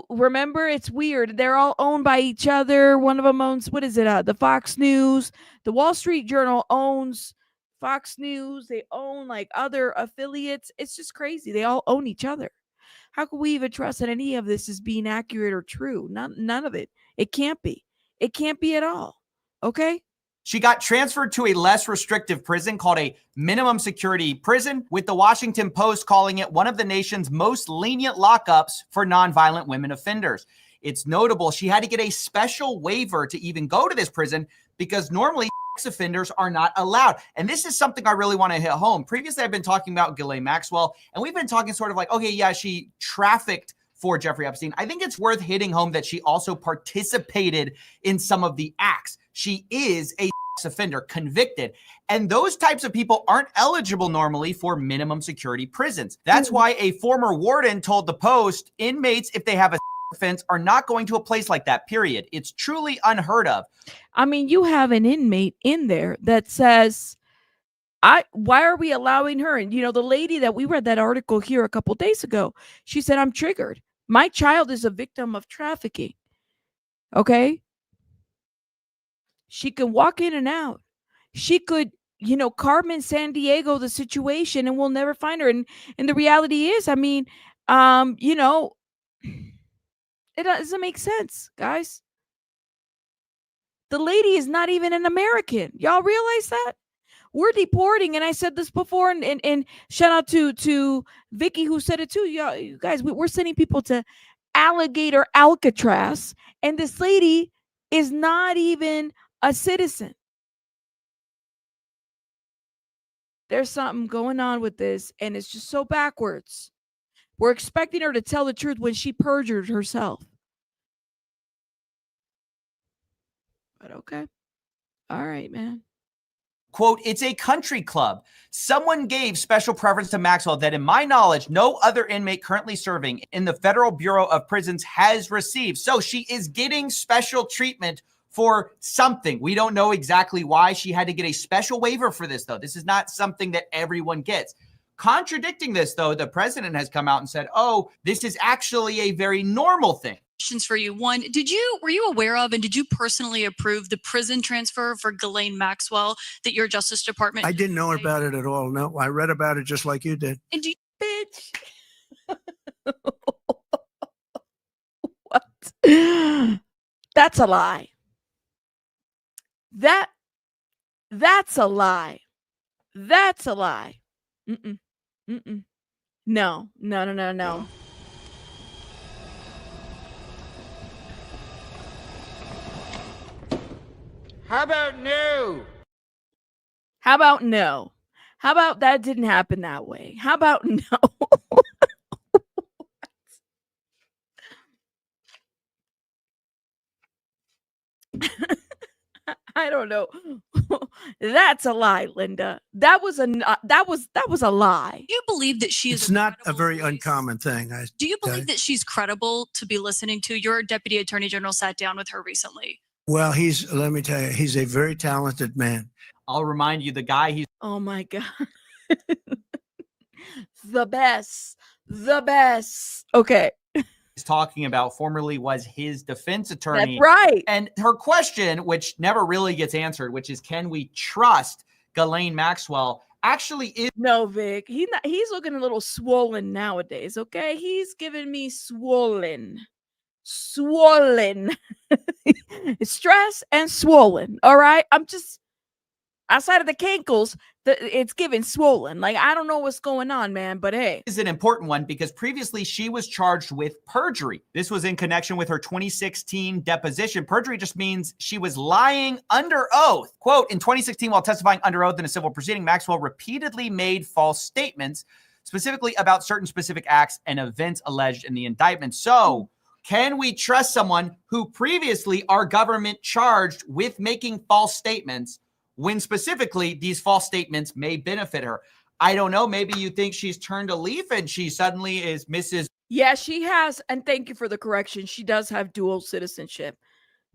remember, it's weird. They're all owned by each other. One of them owns, what is it? The Fox News. The Wall Street Journal owns Fox News. They own like other affiliates. It's just crazy. They all own each other. How can we even trust that any of this is being accurate or true? None of it. It can't be. It can't be at all. Okay? She got transferred to a less restrictive prison called a minimum security prison, with the Washington Post calling it one of the nation's most lenient lockups for nonviolent women offenders. It's notable she had to get a special waiver to even go to this prison because normally sex offenders are not allowed. And this is something I really want to hit home. Previously, I've been talking about Ghislaine Maxwell, and we've been talking sort of like, okay, yeah, she trafficked for Jeffrey Epstein. I think it's worth hitting home that she also participated in some of the acts. She is a offender, convicted. And those types of people aren't eligible normally for minimum security prisons. That's why a former warden told the Post, inmates, if they have a offense, are not going to a place like that, period. It's truly unheard of. I mean, you have an inmate in there that says, why are we allowing her? And, the lady that we read that article here a couple days ago, she said, I'm triggered. My child is a victim of trafficking. Okay? She can walk in and out. She could, Carmen Sandiego the situation and we'll never find her. And the reality is, I mean, it doesn't make sense, guys. The lady is not even an American. Y'all realize that? We're deporting, and I said this before, and shout out to Vicky who said it too. Y'all, you guys, we're sending people to Alligator Alcatraz, and this lady is not even a citizen. There's something going on with this, and it's just so backwards. We're expecting her to tell the truth when she perjured herself. But okay. All right, man. Quote, it's a country club. Someone gave special preference to Maxwell that, in my knowledge, no other inmate currently serving in the Federal Bureau of Prisons has received. So she is getting special treatment for something. We don't know exactly why she had to get a special waiver for this, though. This is not something that everyone gets. Contradicting this, though, the president has come out and said, oh, this is actually a very normal thing. Questions for you. One, were you aware of and did you personally approve the prison transfer for Ghislaine Maxwell that your Justice Department? I didn't know about it at all. No, I read about it just like you did. And Bitch. What? That's a lie. That's a lie. That's a lie. Mm-mm. Mm-mm. No. How about no? How about no? How about that didn't happen that way? How about no? I don't know. That's a lie, Linda. That was a lie. Do you believe that she is It's not a credible very voice? uncommon thing. Do you believe that she's credible to be listening to? Your deputy attorney general sat down with her recently. Well, let me tell you, he's a very talented man. I'll remind you, the guy he's Oh my god. The best. Okay. talking about formerly was his defense attorney. That's right. And her question, which never really gets answered, which is, can we trust Ghislaine Maxwell, actually is. No, Vic. He's looking a little swollen nowadays, okay? He's giving me swollen. Stress and swollen. All right. I'm just outside of the cankles, it's giving swollen. Like, I don't know what's going on, man, but hey. Is an important one because previously she was charged with perjury. This was in connection with her 2016 deposition. Perjury just means she was lying under oath. Quote, in 2016, while testifying under oath in a civil proceeding, Maxwell repeatedly made false statements, specifically about certain specific acts and events alleged in the indictment. So, can we trust someone who previously our government charged with making false statements when specifically these false statements may benefit her? I don't know. Maybe you think she's turned a leaf and she suddenly is Mrs. Yeah, she has. And thank you for the correction. She does have dual citizenship.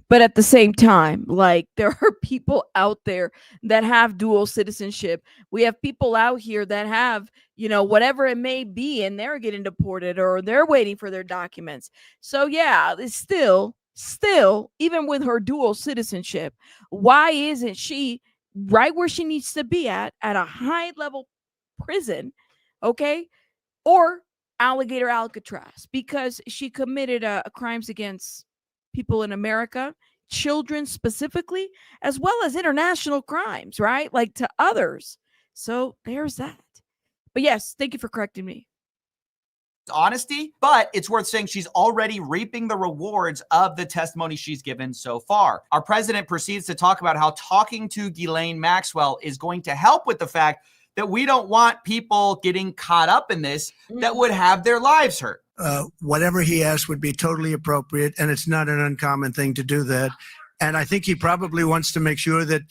But at the same time, like, there are people out there that have dual citizenship. We have people out here that have, whatever it may be, and they're getting deported or they're waiting for their documents. So yeah, it's still, even with her dual citizenship, why isn't she right where she needs to be at a high level prison, okay? Or Alligator Alcatraz, because she committed crimes against people in America, children specifically, as well as international crimes, right? Like to others. So there's that. But yes, thank you for correcting me. Honesty, but it's worth saying she's already reaping the rewards of the testimony she's given so far. Our president proceeds to talk about how talking to Ghislaine Maxwell is going to help with the fact that we don't want people getting caught up in this that would have their lives hurt. Whatever he asked would be totally appropriate, and it's not an uncommon thing to do that. And I think he probably wants to make sure that,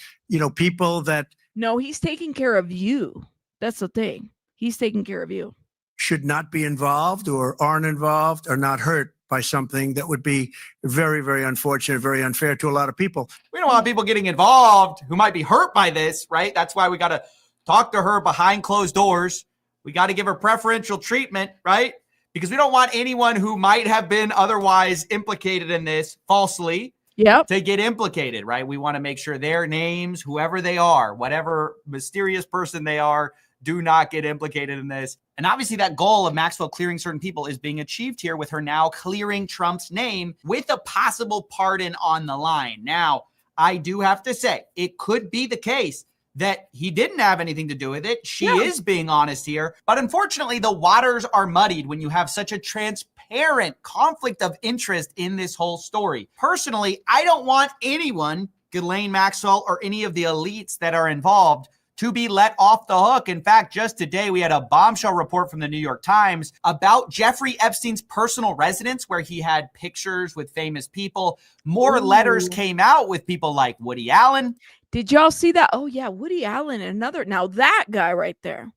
people that. No, he's taking care of you. That's the thing. He's taking care of you. Should not be involved or aren't involved or not hurt by something that would be very, very unfortunate, very unfair to a lot of people. We don't want people getting involved who might be hurt by this, right? That's why we got to talk to her behind closed doors. We got to give her preferential treatment, right? Because we don't want anyone who might have been otherwise implicated in this falsely to get implicated, right? We want to make sure their names, whoever they are, whatever mysterious person they are, do not get implicated in this. And obviously that goal of Maxwell clearing certain people is being achieved here with her now clearing Trump's name with a possible pardon on the line. Now, I do have to say, it could be the case that he didn't have anything to do with it. She is being honest here. But unfortunately, the waters are muddied when you have such a transparent conflict of interest in this whole story. Personally, I don't want anyone, Ghislaine Maxwell or any of the elites that are involved, to be let off the hook. In fact, just today, we had a bombshell report from the New York Times about Jeffrey Epstein's personal residence where he had pictures with famous people. More letters came out with people like Woody Allen. Did y'all see that? Oh, yeah, Woody Allen, another. Now that guy right there.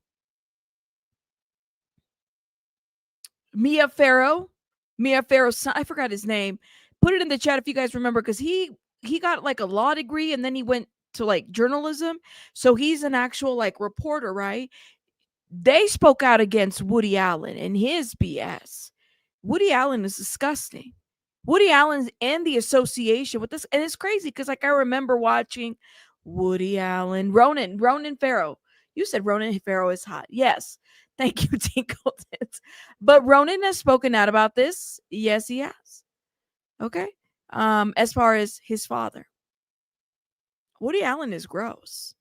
Mia Farrow's son, I forgot his name. Put it in the chat if you guys remember, because he got like a law degree and then he went to like journalism. So he's an actual like reporter, right? They spoke out against Woody Allen and his BS. Woody Allen is disgusting. Woody Allen's and the association with this. And it's crazy because like I remember watching Woody Allen, Ronan Farrow. You said Ronan Farrow is hot. Yes. Thank you, Tinkle Tits. But Ronan has spoken out about this. Yes, he has. Okay. As far as his father. Woody Allen is gross.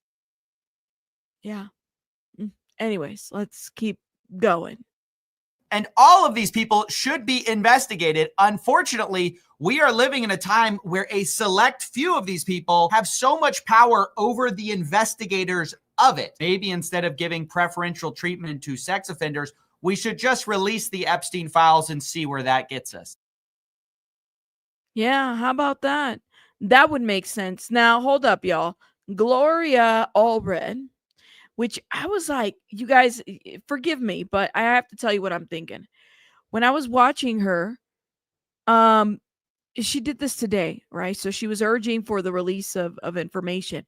Yeah. Anyways, let's keep going. And all of these people should be investigated. Unfortunately, we are living in a time where a select few of these people have so much power over the investigators of it. Maybe instead of giving preferential treatment to sex offenders, we should just release the Epstein files and see where that gets us. Yeah, how about that? That would make sense. Now, hold up, y'all. Gloria Allred, which I was like, you guys, forgive me, but I have to tell you what I'm thinking. When I was watching her, she did this today, right? So she was urging for the release of information,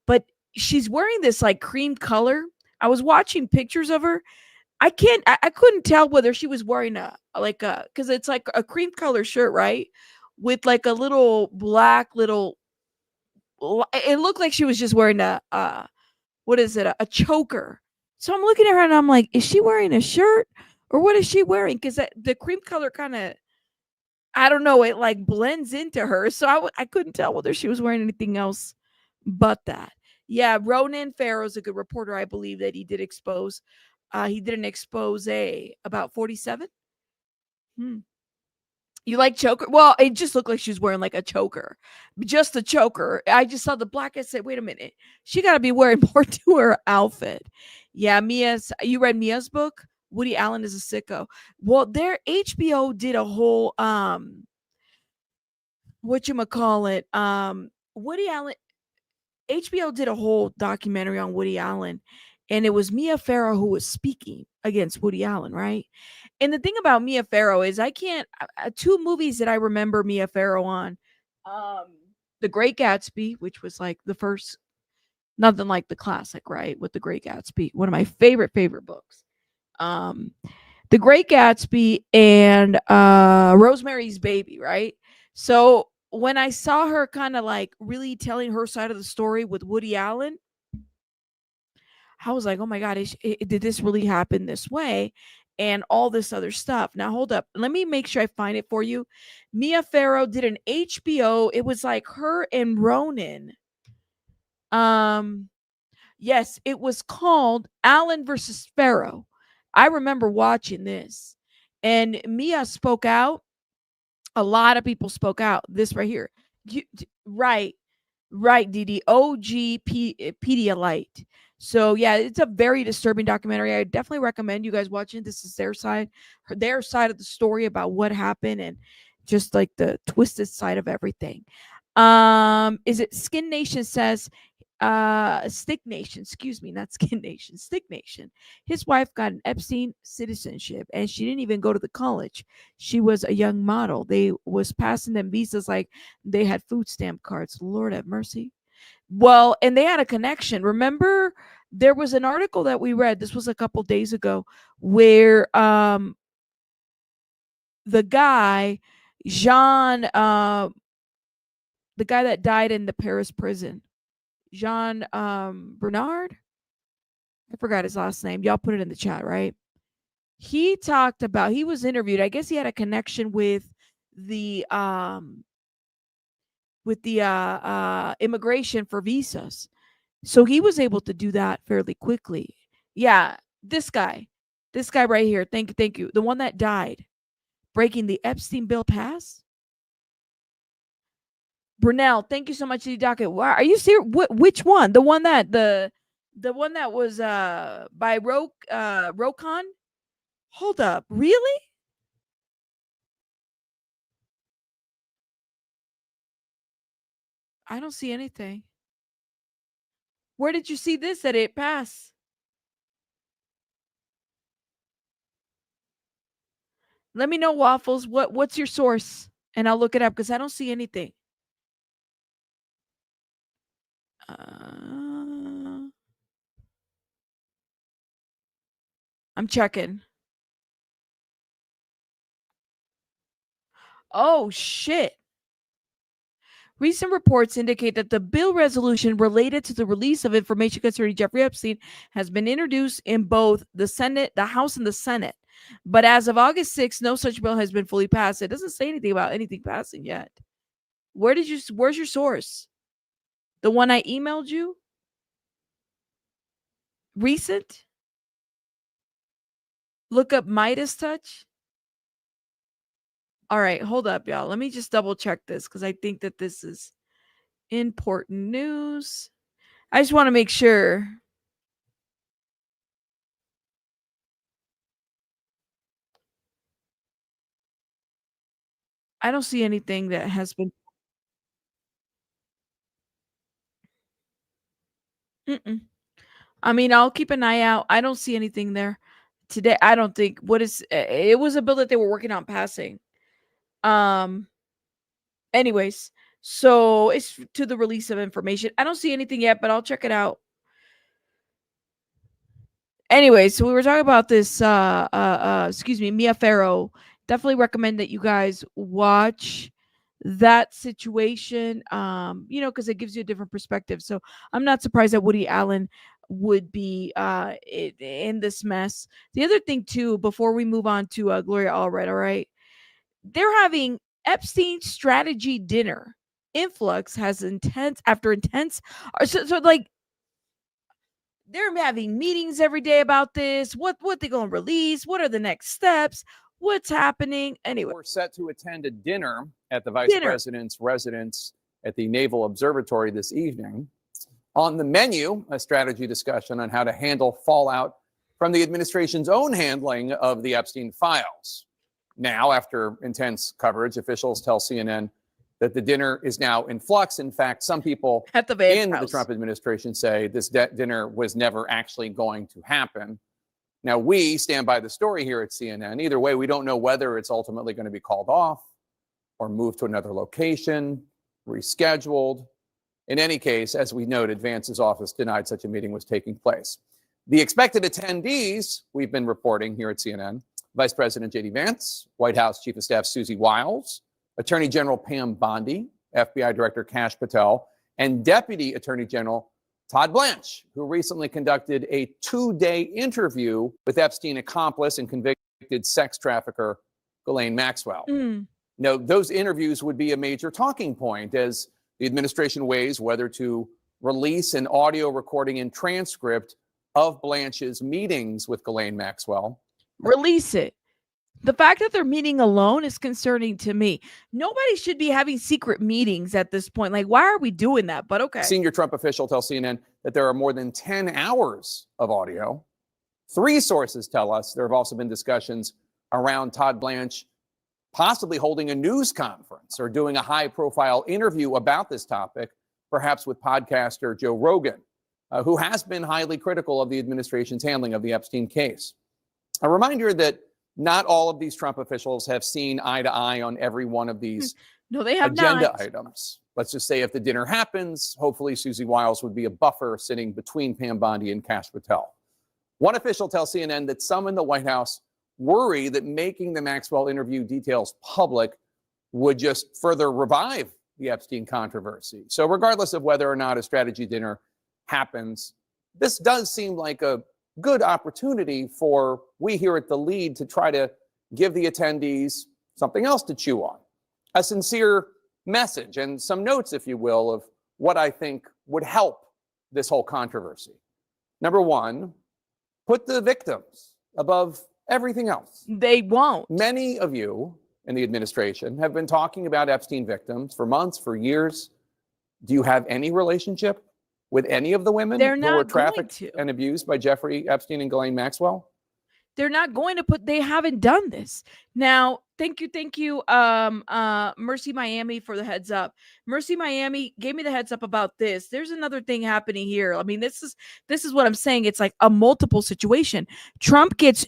but she's wearing this like cream color. I was watching pictures of her. I couldn't tell whether she was wearing because it's like a cream color shirt, right? With like a little black it looked like she was just wearing what is it? A choker. So I'm looking at her and I'm like, is she wearing a shirt or what is she wearing? Because the cream color kind of, I don't know, it like blends into her. So I couldn't tell whether she was wearing anything else but that. Yeah, Ronan Farrow's a good reporter. I believe that he did expose. He did an expose about 47. You like choker? Well, it just looked like she was wearing like a choker, just a choker. I just saw the black. I said, wait a minute, she got to be wearing more to her outfit. Yeah, you read Mia's book? Woody Allen is a sicko. Well, HBO did a whole Woody Allen. HBO did a whole documentary on Woody Allen, and it was Mia Farrow who was speaking against Woody Allen, right? And the thing about Mia Farrow is two movies that I remember Mia Farrow on, The Great Gatsby, which was like the first, nothing like the classic, right? With The Great Gatsby, one of my favorite books. The Great Gatsby and Rosemary's Baby, right? So when I saw her kind of like really telling her side of the story with Woody Allen, I was like, oh my God, did this really happen this way? And all this other stuff. Now, hold up. Let me make sure I find it for you. Mia Farrow did an HBO. It was like her and Ronan. Yes, it was called Allen versus Farrow. I remember watching this. And Mia spoke out. A lot of people spoke out. This right here. Right, Diddy. OG Pedialyte. So yeah, it's a very disturbing documentary. I definitely recommend you guys watching. This is their side of the story about what happened and just like the twisted side of everything. Is it Skin Nation says, Stick Nation, excuse me, not Skin Nation, Stick Nation. His wife got an Epstein citizenship and she didn't even go to the college. She was a young model. They was passing them visas like they had food stamp cards. Lord have mercy. Well, and they had a connection. Remember, there was an article that we read, this was a couple days ago, where the guy, Jean, the guy that died in the Paris prison, Jean Bernard, I forgot his last name. Y'all put it in the chat, right? He was interviewed. I guess he had a connection with the immigration for visas. So he was able to do that fairly quickly. Yeah, this guy right here. Thank you. The one that died, breaking the Epstein bill pass. Brunel, thank you so much, Docket. Why are you serious? Which one? The one that the one that was by Rokon? Hold up, really? I don't see anything. Where did you see this that it passed? Let me know, Waffles. What's your source? And I'll look it up because I don't see anything. I'm checking. Oh, shit. Recent reports indicate that the bill resolution related to the release of information concerning Jeffrey Epstein has been introduced in both the Senate, the House, and the Senate. But as of August 6th, no such bill has been fully passed. It doesn't say anything about anything passing yet. Where's your source? The one I emailed you? Recent? Look up Midas Touch. All right, hold up, y'all. Let me just double check this because I think that this is important news. I just want to make sure. I don't see anything that has been. Mm-mm. I mean, I'll keep an eye out. I don't see anything there today. I don't think what is it was a bill that they were working on passing. Um anyways, so it's to the release of information. I don't see anything yet, but I'll check it out. Anyway, so we were talking about this excuse me, Mia Farrow. Definitely recommend that you guys watch that situation, you know, because it gives you a different perspective. So I'm not surprised that Woody Allen would be in this mess. The other thing too, before we move on to Gloria Allred, all right, they're having Epstein strategy dinner. Influx has intense after intense, so like they're having meetings every day about this. What they gonna release? What are the next steps? What's happening? Anyway, we're set to attend a dinner at the vice president's residence at the Naval Observatory this evening. On the menu, a strategy discussion on how to handle fallout from the administration's own handling of the Epstein files. Now, after intense coverage, officials tell CNN that the dinner is now in flux. In fact, some people at the the Trump administration say this dinner was never actually going to happen. Now, we stand by the story here at CNN. Either way, we don't know whether it's ultimately going to be called off or moved to another location, rescheduled. In any case, as we noted, Vance's office denied such a meeting was taking place. The expected attendees, we've been reporting here at CNN, Vice President J.D. Vance, White House Chief of Staff Susie Wiles, Attorney General Pam Bondi, FBI Director Kash Patel, and Deputy Attorney General Todd Blanche, who recently conducted a 2-day interview with Epstein accomplice and convicted sex trafficker Ghislaine Maxwell. Now, those interviews would be a major talking point as the administration weighs whether to release an audio recording and transcript of Blanche's meetings with Ghislaine Maxwell. Release it. The fact that they're meeting alone is concerning to me. Nobody should be having secret meetings at this point. Like, why are we doing that? But okay. Senior Trump official tells CNN that there are more than 10 hours of audio. 3 sources tell us there have also been discussions around Todd Blanche possibly holding a news conference or doing a high-profile interview about this topic, perhaps with podcaster Joe Rogan, who has been highly critical of the administration's handling of the Epstein case. A reminder that not all of these Trump officials have seen eye to eye on every one of these no, they have agenda not. items. Let's just say if the dinner happens, hopefully Susie Wiles would be a buffer sitting between Pam Bondi and Kash Patel. One official tells CNN that some in the White House worry that making the Maxwell interview details public would just further revive the Epstein controversy. So regardless of whether or not a strategy dinner happens, this does seem like a good opportunity for we here at The Lead to try to give the attendees something else to chew on, a sincere message and some notes, if you will, of what I think would help this whole controversy. Number one, put the victims above everything else. They won't. Many of you in the administration have been talking about Epstein victims for months, for years. Do you have any relationship with any of the women who were trafficked and abused by Jeffrey Epstein and Ghislaine Maxwell? They're not going to put, they haven't done this. Now, thank you, Mercy Miami for the heads up. Mercy Miami gave me the heads up about this. There's another thing happening here. I mean, this is what I'm saying. It's like a multiple situation. Trump gets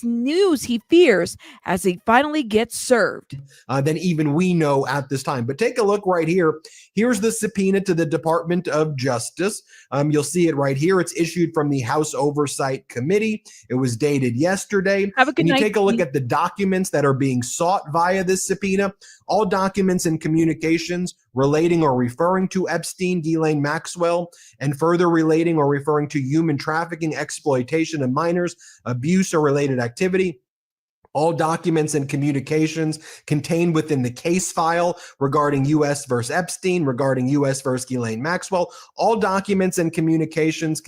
news he fears as he finally gets served. Than even we know at this time. But take a look right here. Here's the subpoena to the Department of Justice. You'll see it right here. It's issued from the House Oversight Committee. It was dated yesterday. Have a good night. You take a look at the documents that are being sought via this subpoena. All documents and communications relating or referring to Epstein, Ghislaine Maxwell, and further relating or referring to human trafficking, exploitation of minors, abuse or related activity, All documents and communications contained within the case file regarding U.S. versus Epstein, regarding U.S. versus Ghislaine Maxwell, all documents and communications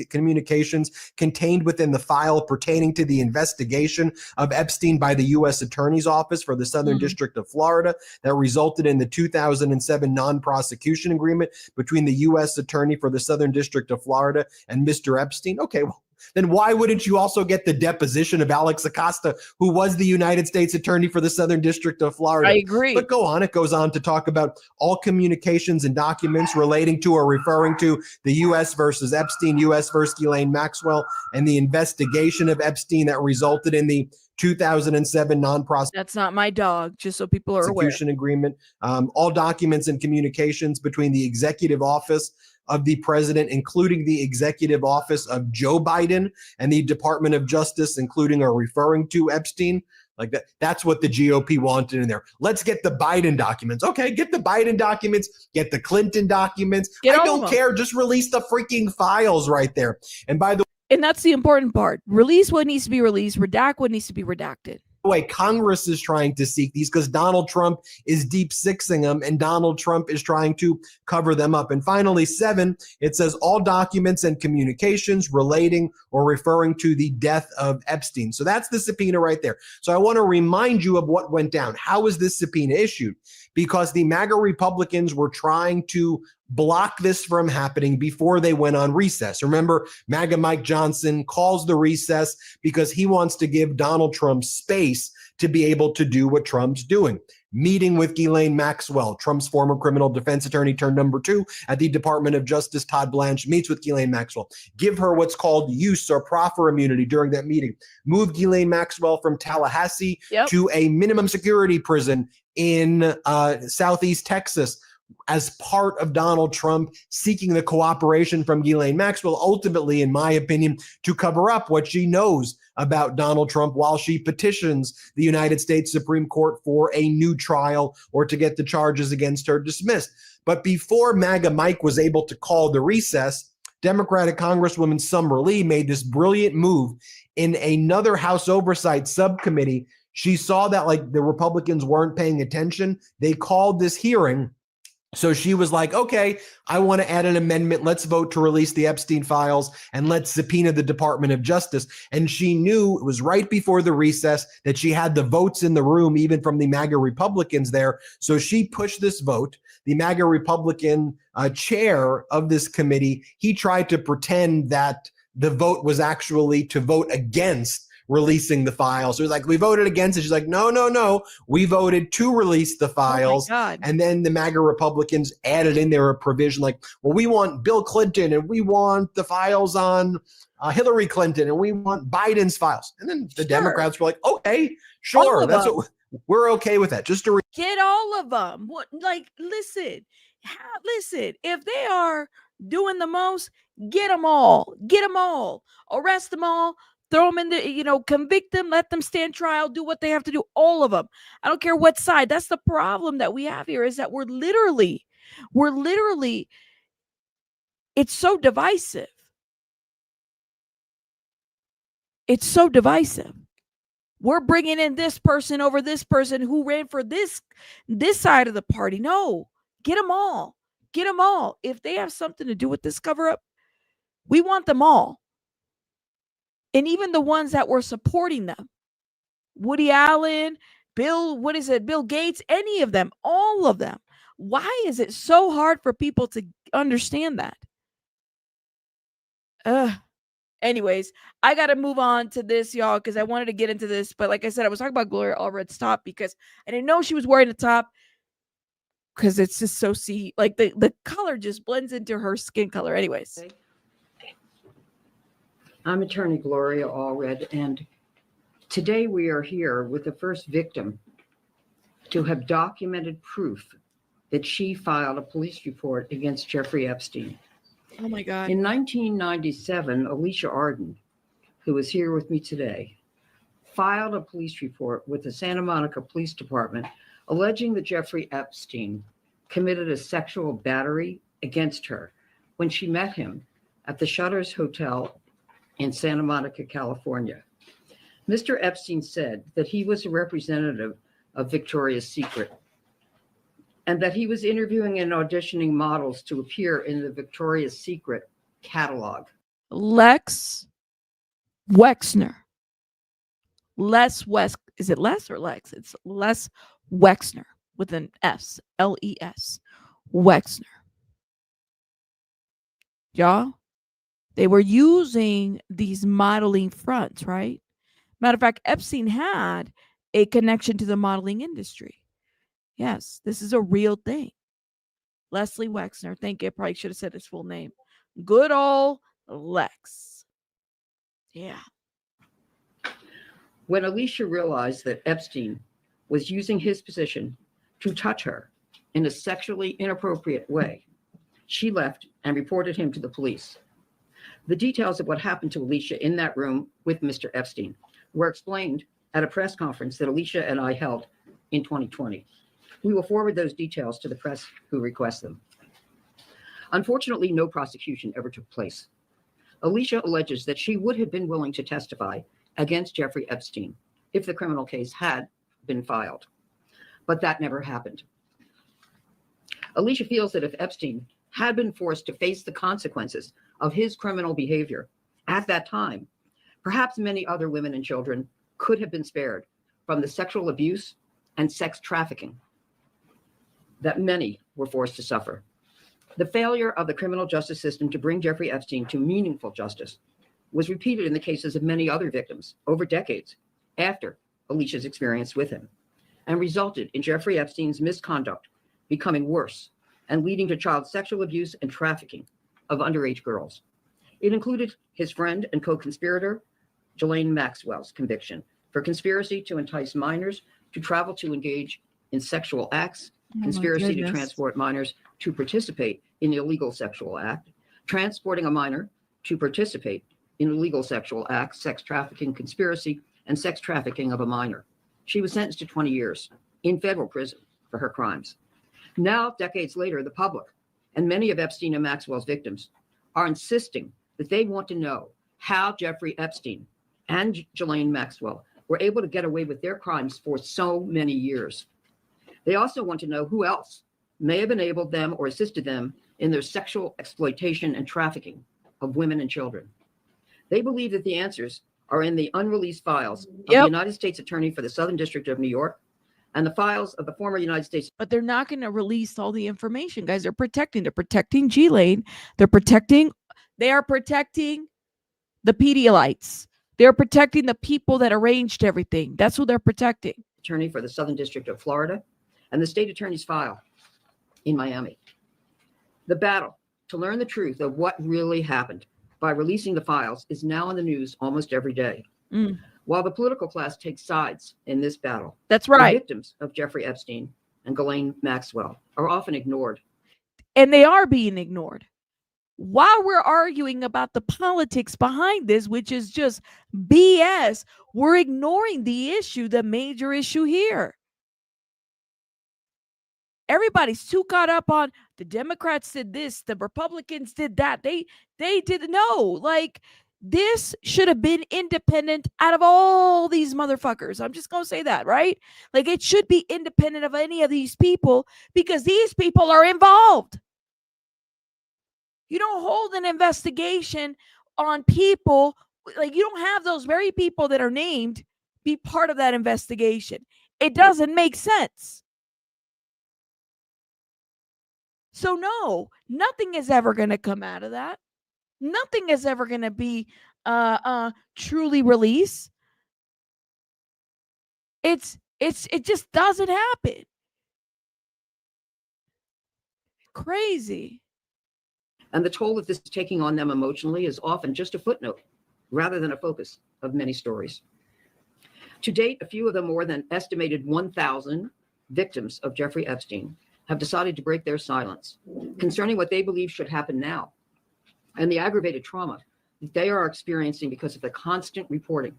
contained within the file pertaining to the investigation of Epstein by the U.S. Attorney's Office for the Southern District of Florida that resulted in the 2007 non-prosecution agreement between the U.S. Attorney for the Southern District of Florida and Mr. Epstein. Okay, well, then why wouldn't you also get the deposition of Alex Acosta, who was the United States Attorney for the Southern District of Florida? I agree. But go on. It goes on to talk about all communications and documents relating to or referring to the U.S. versus Epstein, U.S. versus Ghislaine Maxwell, and the investigation of Epstein that resulted in the 2007 non-prosecution. That's not my dog, just so people are aware. Agreement. All documents and communications between the executive office of the president, including the executive office of Joe Biden, and the Department of Justice, including or referring to Epstein. Like that. That's what the GOP wanted in there. Let's get the Biden documents. Okay, get the Biden documents, get the Clinton documents. I don't care. Just release the freaking files right there. And by the way, and that's the important part. Release what needs to be released, redact what needs to be redacted. Way Congress is trying to seek these because Donald Trump is deep sixing them, and Donald Trump is trying to cover them up. And finally, 7, it says all documents and communications relating or referring to the death of Epstein. So that's the subpoena right there. So I want to remind you of what went down. How was this subpoena issued? Because the MAGA Republicans were trying to block this from happening before they went on recess. Remember, MAGA Mike Johnson calls the recess because he wants to give Donald Trump space to be able to do what Trump's doing. Meeting with Ghislaine Maxwell, Trump's former criminal defense attorney turned number 2 at the Department of Justice. Todd Blanche meets with Ghislaine Maxwell. Give her what's called use or proffer immunity during that meeting. Move Ghislaine Maxwell from Tallahassee to a minimum security prison in Southeast Texas as part of Donald Trump seeking the cooperation from Ghislaine Maxwell, ultimately, in my opinion, to cover up what she knows about Donald Trump while she petitions the United States Supreme Court for a new trial or to get the charges against her dismissed. But before MAGA Mike was able to call the recess, Democratic Congresswoman Summer Lee made this brilliant move in another House Oversight subcommittee. She saw that like the Republicans weren't paying attention. They called this hearing. So she was like, okay, I want to add an amendment. Let's vote to release the Epstein files and let's subpoena the Department of Justice. And she knew it was right before the recess that she had the votes in the room, even from the MAGA Republicans there. So she pushed this vote. The MAGA Republican chair of this committee, he tried to pretend that the vote was actually to vote against releasing the files. So it was like, we voted against it. She's like, no. We voted to release the files. Oh my God. And then the MAGA Republicans added in there a provision like, well, we want Bill Clinton and we want the files on Hillary Clinton and we want Biden's files. And then the Democrats were like, okay, sure. That's what we're okay with that. Just to get all of them. What, like, listen, if they are doing the most, get them all, arrest them all. Throw them in the, convict them, let them stand trial, do what they have to do, all of them. I don't care what side. That's the problem that we have here is that we're literally, it's so divisive. It's so divisive. We're bringing in this person over this person who ran for this side of the party. No, get them all. Get them all. If they have something to do with this cover up, we want them all. And even the ones that were supporting them, Woody Allen, Bill Gates, any of them, all of them. Why is it so hard for people to understand that? Anyways, I got to move on to this, y'all, because I wanted to get into this. But like I said, I was talking about Gloria Allred's top because I didn't know she was wearing a top because it's just so like the color just blends into her skin color. Anyways. I'm attorney Gloria Allred, and today we are here with the first victim to have documented proof that she filed a police report against Jeffrey Epstein. Oh my God. In 1997, Alicia Arden, who is here with me today, filed a police report with the Santa Monica Police Department alleging that Jeffrey Epstein committed a sexual battery against her when she met him at the Shutters Hotel in Santa Monica, California. Mr. Epstein said that he was a representative of Victoria's Secret and that he was interviewing and auditioning models to appear in the Victoria's Secret catalog. Lex Wexner. Is it Les or Lex? It's Les Wexner with an S, L-E-S. Wexner. Y'all, they were using these modeling fronts, right? Matter of fact, Epstein had a connection to the modeling industry. Yes, this is a real thing. Leslie Wexner. Thank you. I probably should have said his full name. Good old Lex. Yeah. When Alicia realized that Epstein was using his position to touch her in a sexually inappropriate way, she left and reported him to the police. The details of what happened to Alicia in that room with Mr. Epstein were explained at a press conference that Alicia and I held in 2020. We will forward those details to the press who request them. Unfortunately, no prosecution ever took place. Alicia alleges that she would have been willing to testify against Jeffrey Epstein if the criminal case had been filed, but that never happened. Alicia feels that if Epstein had been forced to face the consequences of his criminal behavior at that time, perhaps many other women and children could have been spared from the sexual abuse and sex trafficking that many were forced to suffer. The failure of the criminal justice system to bring Jeffrey Epstein to meaningful justice was repeated in the cases of many other victims over decades after Alicia's experience with him, and resulted in Jeffrey Epstein's misconduct becoming worse and leading to child sexual abuse and trafficking of underage girls. It included his friend and co-conspirator, Ghislaine Maxwell's conviction for conspiracy to entice minors to travel to engage in sexual acts, conspiracy to transport minors to participate in the illegal sexual act, transporting a minor to participate in illegal sexual acts, sex trafficking, conspiracy, and sex trafficking of a minor. She was sentenced to 20 years in federal prison for her crimes. Now, decades later, the public and many of Epstein and Maxwell's victims are insisting that they want to know how Jeffrey Epstein and Ghislaine Maxwell were able to get away with their crimes for so many years. They also want to know who else may have enabled them or assisted them in their sexual exploitation and trafficking of women and children. They believe that the answers are in the unreleased files of the United States Attorney for the Southern District of New York and the files of the former United States. But they're not going to release all the information, guys. They're protecting Ghislaine. They are protecting the Pedialites. They're protecting the people that arranged everything. That's who they're protecting. Attorney for the Southern District of Florida and the state attorney's file in Miami. The battle to learn the truth of what really happened by releasing the files is now in the news almost every day. While the political class takes sides in this battle, that's right. The victims of Jeffrey Epstein and Ghislaine Maxwell are often ignored. And they are being ignored. While we're arguing about the politics behind this, which is just BS, we're ignoring the issue, the major issue here. Everybody's too caught up on the Democrats did this, the Republicans did that. They didn't know. Like, this should have been independent out of all these motherfuckers. I'm just going to say that, right? Like, it should be independent of any of these people because these people are involved. You don't hold an investigation on people. Like, you don't have those very people that are named be part of that investigation. It doesn't make sense. So no, nothing is ever going to come out of that. Nothing is ever going to be truly released. It just doesn't happen. Crazy. And the toll that this is taking on them emotionally is often just a footnote rather than a focus of many stories. To date, a few of the more than estimated 1,000 victims of Jeffrey Epstein have decided to break their silence concerning what they believe should happen now and the aggravated trauma that they are experiencing because of the constant reporting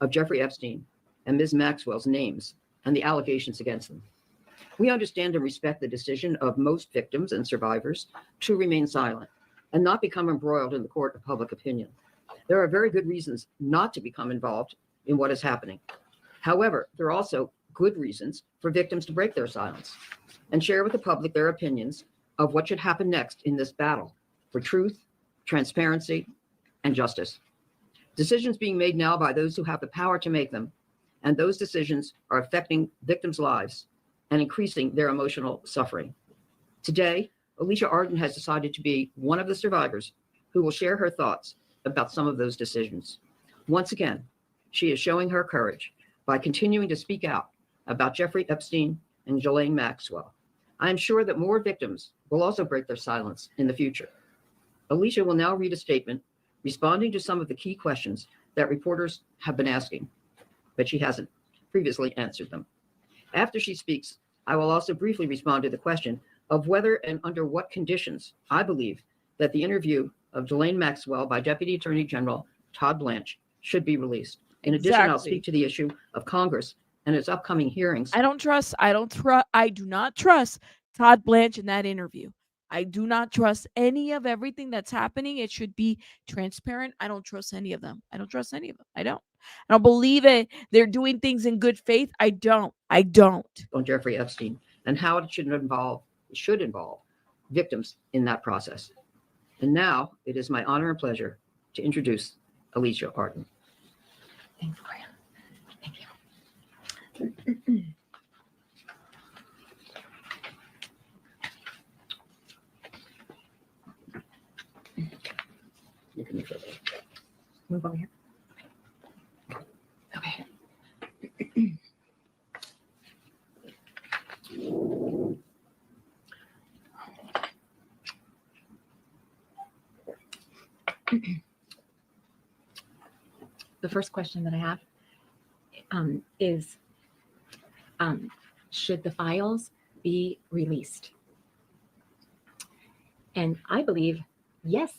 of Jeffrey Epstein and Ms. Maxwell's names and the allegations against them. We understand and respect the decision of most victims and survivors to remain silent and not become embroiled in the court of public opinion. There are very good reasons not to become involved in what is happening. However, there are also good reasons for victims to break their silence and share with the public their opinions of what should happen next in this battle for truth, transparency, and justice. Decisions being made now by those who have the power to make them, and those decisions are affecting victims' lives and increasing their emotional suffering. Today, Alicia Arden has decided to be one of the survivors who will share her thoughts about some of those decisions. Once again, she is showing her courage by continuing to speak out about Jeffrey Epstein and Ghislaine Maxwell. I am sure that more victims will also break their silence in the future. Alicia will now read a statement responding to some of the key questions that reporters have been asking, but she hasn't previously answered them. After she speaks, I will also briefly respond to the question of whether and under what conditions I believe that the interview of Ghislaine Maxwell by Deputy Attorney General Todd Blanche should be released. In addition, I'll speak to the issue of Congress and its upcoming hearings. I do not trust Todd Blanche in that interview. I do not trust any of everything that's happening. It should be transparent. I don't trust any of them. I don't trust any of them. I don't believe it. They're doing things in good faith. I don't. On Jeffrey Epstein and how it should involve victims in that process. And now it is my honor and pleasure to introduce Alicia Arden. Thanks, Gloria. Thank you. You can move over here. Okay. The first question that I have is, should the files be released? And I believe, yes,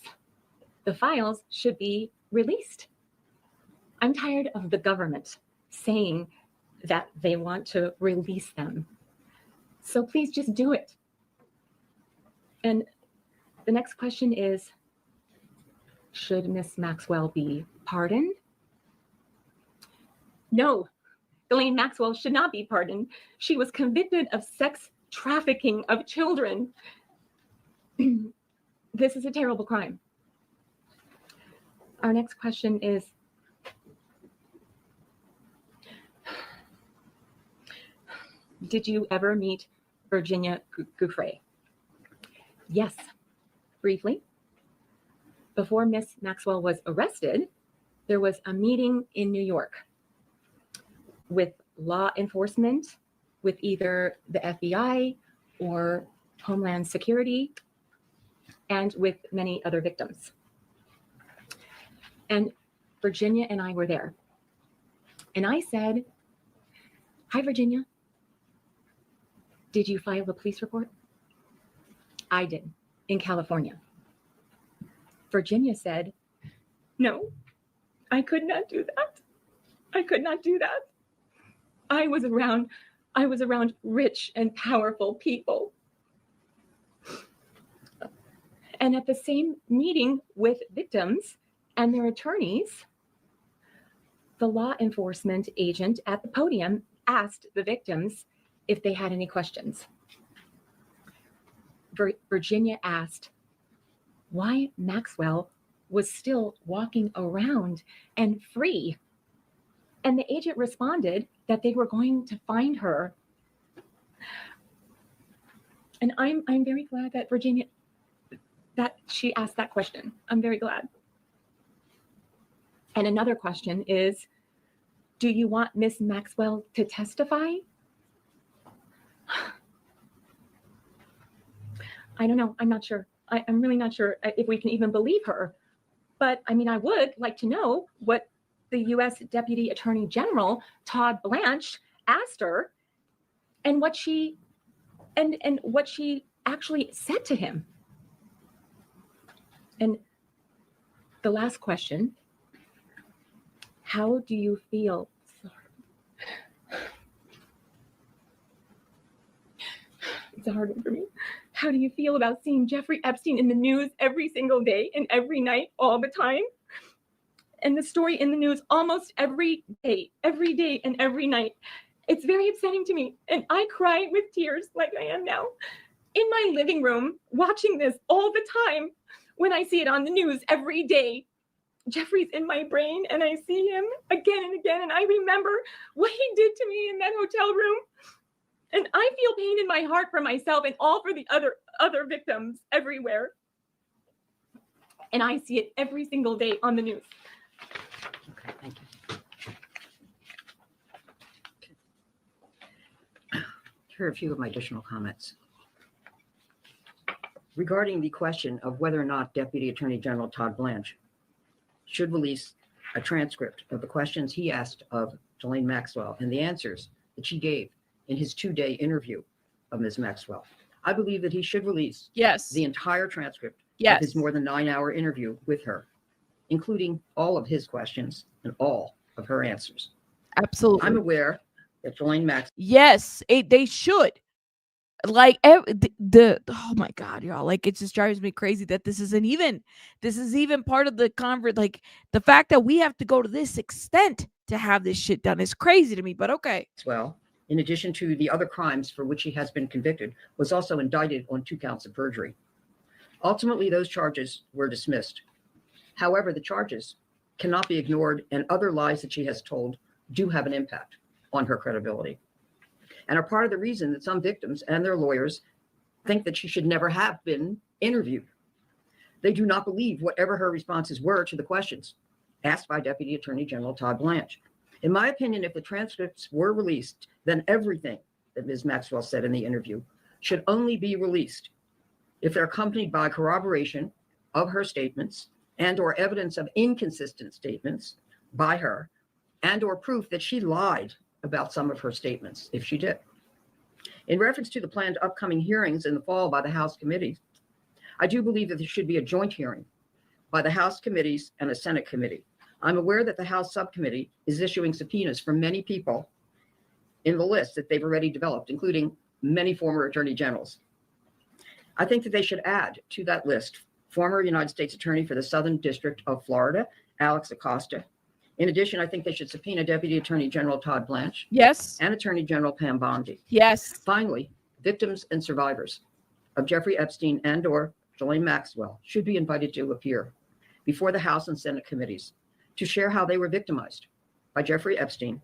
the files should be released. I'm tired of the government saying that they want to release them. So please just do it. And the next question is, should Miss Maxwell be pardoned? No, Ghislaine Maxwell should not be pardoned. She was convicted of sex trafficking of children. This is a terrible crime. Our next question is, did you ever meet Virginia Giuffre? Yes, briefly. Before Miss Maxwell was arrested, there was a meeting in New York with law enforcement, with either the FBI or Homeland Security, and with many other victims. And Virginia and I were there. And I said, "Hi, Virginia. Did you file a police report?" I did, in California. Virginia said, "No, I could not do that. I could not do that. I was around rich and powerful people." And at the same meeting with victims and their attorneys, the law enforcement agent at the podium asked the victims if they had any questions. Virginia asked why Maxwell was still walking around and free. And the agent responded that they were going to find her. And I'm very glad that Virginia, that she asked that question. I'm very glad. And another question is, do you want Miss Maxwell to testify? I don't know. I'm not sure. I'm really not sure if we can even believe her. But I mean, I would like to know what the U.S. Deputy Attorney General Todd Blanche asked her, and what she actually said to him. And the last question: how do you feel? It's a hard one for me. How do you feel about seeing Jeffrey Epstein in the news every single day and every night, all the time? and the story in the news almost every day and every night. It's very upsetting to me. And I cry with tears like I am now in my living room watching this all the time when I see it on the news every day. Jeffrey's in my brain and I see him again and again. And I remember what he did to me in that hotel room. And I feel pain in my heart for myself and all for the other victims everywhere. And I see it every single day on the news. Okay, thank you. Here are a few of my additional comments. Regarding the question of whether or not Deputy Attorney General Todd Blanche should release a transcript of the questions he asked of Ghislaine Maxwell and the answers that she gave in his 2-day interview of Ms. Maxwell, I believe that he should release the entire transcript of his more than 9-hour interview with her, including all of his questions and all of her answers. Absolutely. I'm aware that Ghislaine Maxwell. Yes, they should. Like oh my God, y'all, like it just drives me crazy that this is even part of the convert. Like the fact that we have to go to this extent to have this shit done is crazy to me, but okay. Well, in addition to the other crimes for which he has been convicted, was also indicted on 2 counts of perjury. Ultimately, those charges were dismissed. However, the charges cannot be ignored, and other lies that she has told do have an impact on her credibility, and are part of the reason that some victims and their lawyers think that she should never have been interviewed. They do not believe whatever her responses were to the questions asked by Deputy Attorney General Todd Blanche. In my opinion, if the transcripts were released, then everything that Ms. Maxwell said in the interview should only be released if they're accompanied by corroboration of her statements and or evidence of inconsistent statements by her and or proof that she lied about some of her statements, if she did. In reference to the planned upcoming hearings in the fall by the House committees, I do believe that there should be a joint hearing by the House committees and a Senate committee. I'm aware that the House subcommittee is issuing subpoenas from many people in the list that they've already developed, including many former attorney generals. I think that they should add to that list former United States Attorney for the Southern District of Florida, Alex Acosta. In addition, I think they should subpoena Deputy Attorney General Todd Blanche. Yes. And Attorney General Pam Bondi. Yes. Finally, victims and survivors of Jeffrey Epstein and or Ghislaine Maxwell should be invited to appear before the House and Senate committees to share how they were victimized by Jeffrey Epstein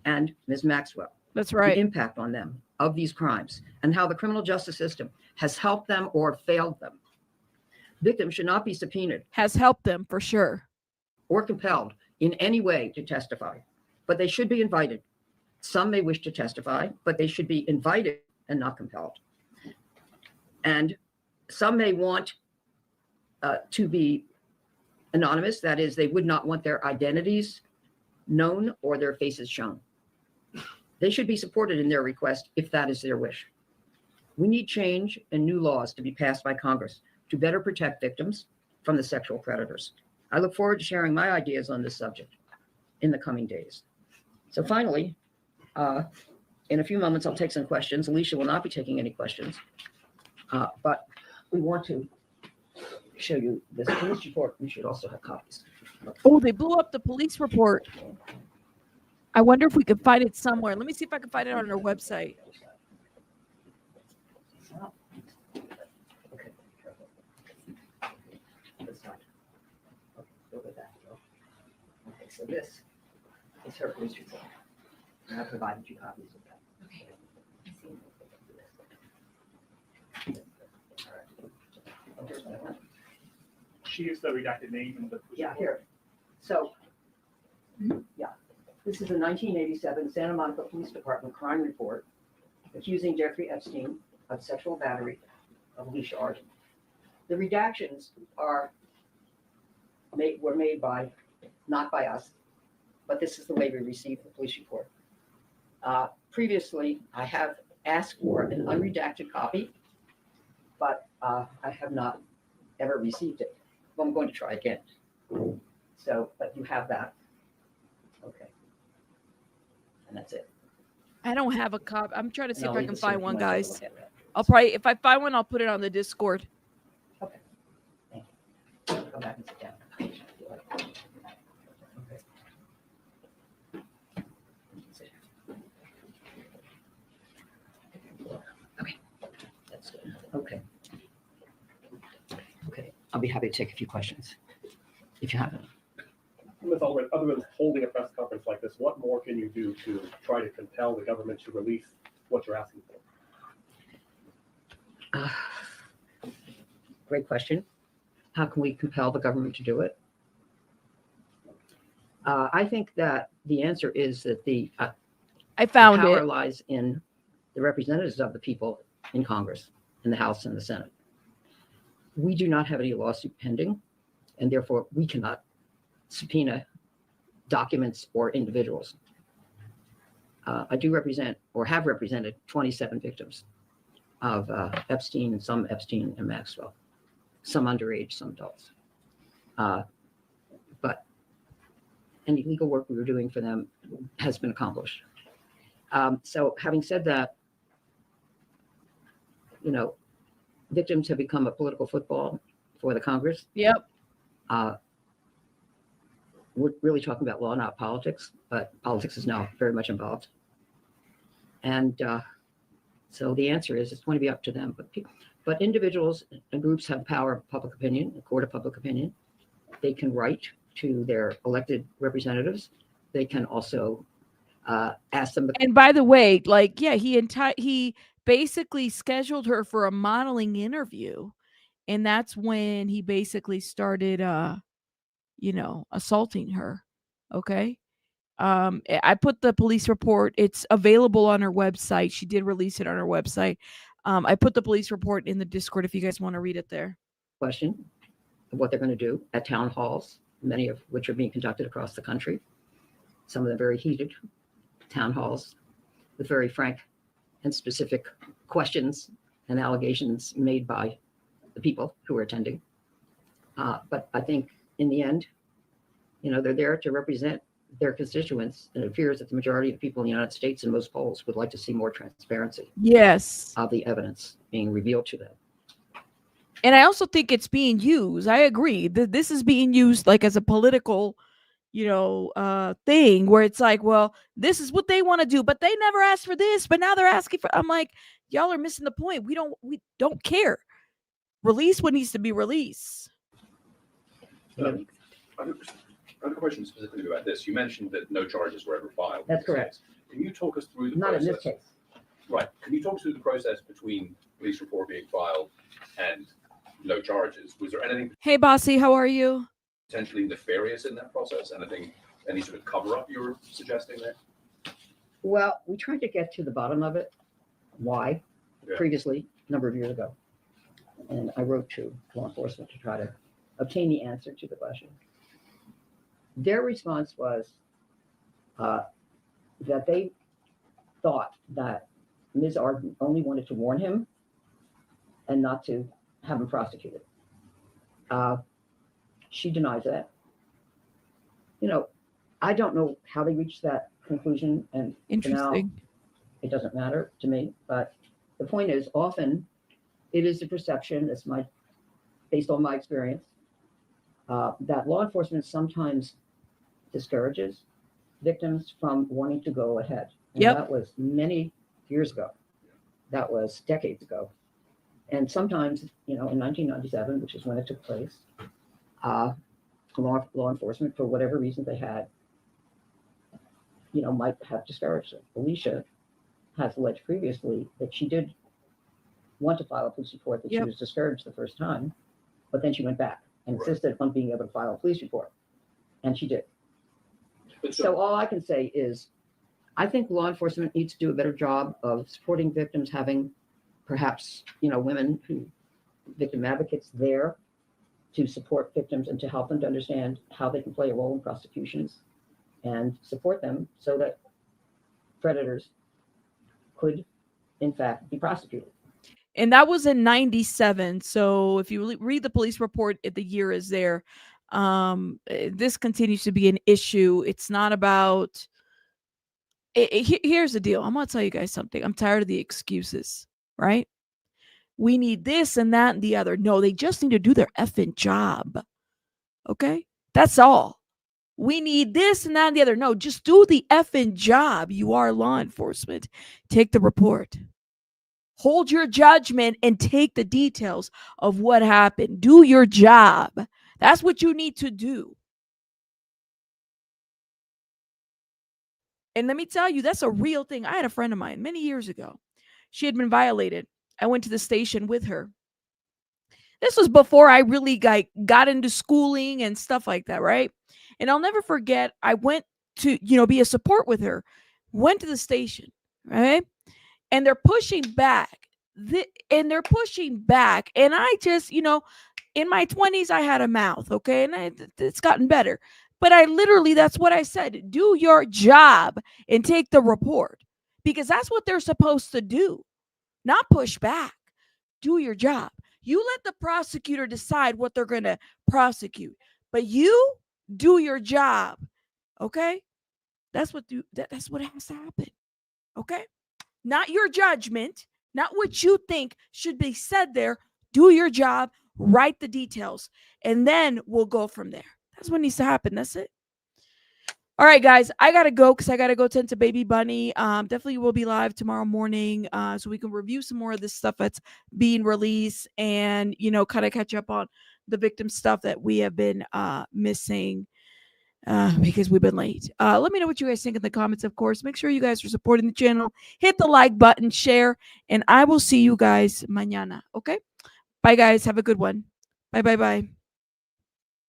and Ms. Maxwell. That's right. The impact on them of these crimes and how the criminal justice system has helped them or failed them. Victims should not be subpoenaed. Has helped them for sure. Or compelled in any way to testify, but they should be invited. Some may wish to testify, but they should be invited and not compelled. And some may want to be anonymous. That is, they would not want their identities known or their faces shown. They should be supported in their request if that is their wish. We need change and new laws to be passed by Congress to better protect victims from the sexual predators. I look forward to sharing my ideas on this subject in the coming days. So finally, in a few moments, I'll take some questions. Alicia will not be taking any questions, but we want to show you this police report. We should also have copies. Oh, they blew up the police report. I wonder if we could find it somewhere. Let me see if I can find it on our website. Okay. Okay, so this is her police report. And I provided you copies of that. Okay. She used the redacted name in the. Yeah, here. So, yeah, this is a 1987 Santa Monica Police Department crime report accusing Jeffrey Epstein of sexual battery of Alicia Arden. The redactions were made by, not by us, but this is the way we received the police report. Previously, I have asked for an unredacted copy, but I have not ever received it. Well, I'm going to try again. So, but you have that. Okay. And that's it. I don't have a copy. I'm trying to see And if I'll I leave can this here find if you one, want to take a guys. look at that. I'll probably, if I find one, I'll put it on the Discord. Okay. Thank you. Come back and sit down. be happy to take a few questions if you have any. Ms. Allred, other than holding a press conference like this, what more can you do to try to compel the government to release what you're asking for? Great question. How can we compel the government to do it? I think that the answer is that the power lies in the representatives of the people in Congress, in the House and the Senate. We do not have any lawsuit pending, and therefore we cannot subpoena documents or individuals. I do represent, or have represented, 27 victims of Epstein and Maxwell, some underage, some adults. But any legal work we were doing for them has been accomplished. So having said that, you know, victims have become a political football for the Congress. Yep. We're really talking about law, not politics, but politics is now very much involved. And so the answer is it's going to be up to them. But individuals and groups have power of public opinion, a court of public opinion. They can write to their elected representatives. They can also ask them. And by the way, like, yeah, he basically scheduled her for a modeling interview, and that's when he basically started, assaulting her. Okay. I put the police report. It's available on her website. She did release it on her website. I put the police report in the Discord if you guys want to read it there. Question of what they're going to do at town halls, many of which are being conducted across the country. Some of them very heated town halls with very frank and specific questions and allegations made by the people who are attending. But I think in the end, they're there to represent their constituents, and it appears that the majority of people in the United States in most polls would like to see more transparency. Yes. Of the evidence being revealed to them. And I also think it's being used. I agree that this is being used like as a political, thing where it's like, well, this is what they want to do, but they never asked for this, but now they're asking for. I'm like, y'all are missing the point. We don't care. Release what needs to be released. I have a question specifically about this. You mentioned that no charges were ever filed. That's correct. Can you talk us through the process? process? Not in this case. Right. Can you talk us through the process between police report being filed and no charges? Was there anything Hey, Bossy, how are you? potentially nefarious in that process? Any sort of cover up you were suggesting there? Well, we tried to get to the bottom of it. Why? Yeah. Previously, a number of years ago. And I wrote to law enforcement to try to obtain the answer to the question. Their response was that they thought that Ms. Arden only wanted to warn him and not to have him prosecuted. She denies that. I don't know how they reached that conclusion, and Interesting. now it doesn't matter to me. But the point is, often it is the perception, based on my experience, that law enforcement sometimes discourages victims from wanting to go ahead. And Yep. That was many years ago. That was decades ago. And sometimes, in 1997, which is when it took place, law enforcement, for whatever reason they had, might have discouraged it. Alicia has alleged previously that she did want to file a police report, that she Yep. was discouraged the first time, but then she went back and insisted on being able to file a police report. And she did. So all I can say is, I think law enforcement needs to do a better job of supporting victims, having perhaps, women victim advocates there to support victims and to help them to understand how they can play a role in prosecutions and support them so that predators could, in fact, be prosecuted. And that was in 97. So if you read the police report, the year is there. This continues to be an issue. It's not about. Here's the deal. I'm going to tell you guys something. I'm tired of the excuses, right? We need this and that and the other. No, they just need to do their effing job. Okay? That's all. We need this and that and the other. No, just do the effing job. You are law enforcement. Take the report. Hold your judgment and take the details of what happened. Do your job. That's what you need to do. And let me tell you, that's a real thing. I had a friend of mine many years ago. She had been violated. I went to the station with her. This was before I really got into schooling and stuff like that, right? And I'll never forget, I went to, be a support with her. Went to the station, right? And they're pushing back. And I just, in my 20s, I had a mouth, okay? And it's gotten better. But that's what I said. Do your job and take the report. Because that's what they're supposed to do. Not push back. Do your job. You let the prosecutor decide what they're going to prosecute. But you do your job, okay? That's what has to happen, okay? Not your judgment, not what you think should be said there. Do your job, write the details, and then we'll go from there. That's what needs to happen. That's it. All right, guys, I got to go because I got to go tend to baby bunny. Definitely will be live tomorrow morning so we can review some more of this stuff that's being released and, kind of catch up on the victim stuff that we have been missing because we've been late. Let me know what you guys think in the comments, of course. Make sure you guys are supporting the channel. Hit the like button, share, and I will see you guys mañana, okay? Bye, guys. Have a good one. Bye, bye, bye.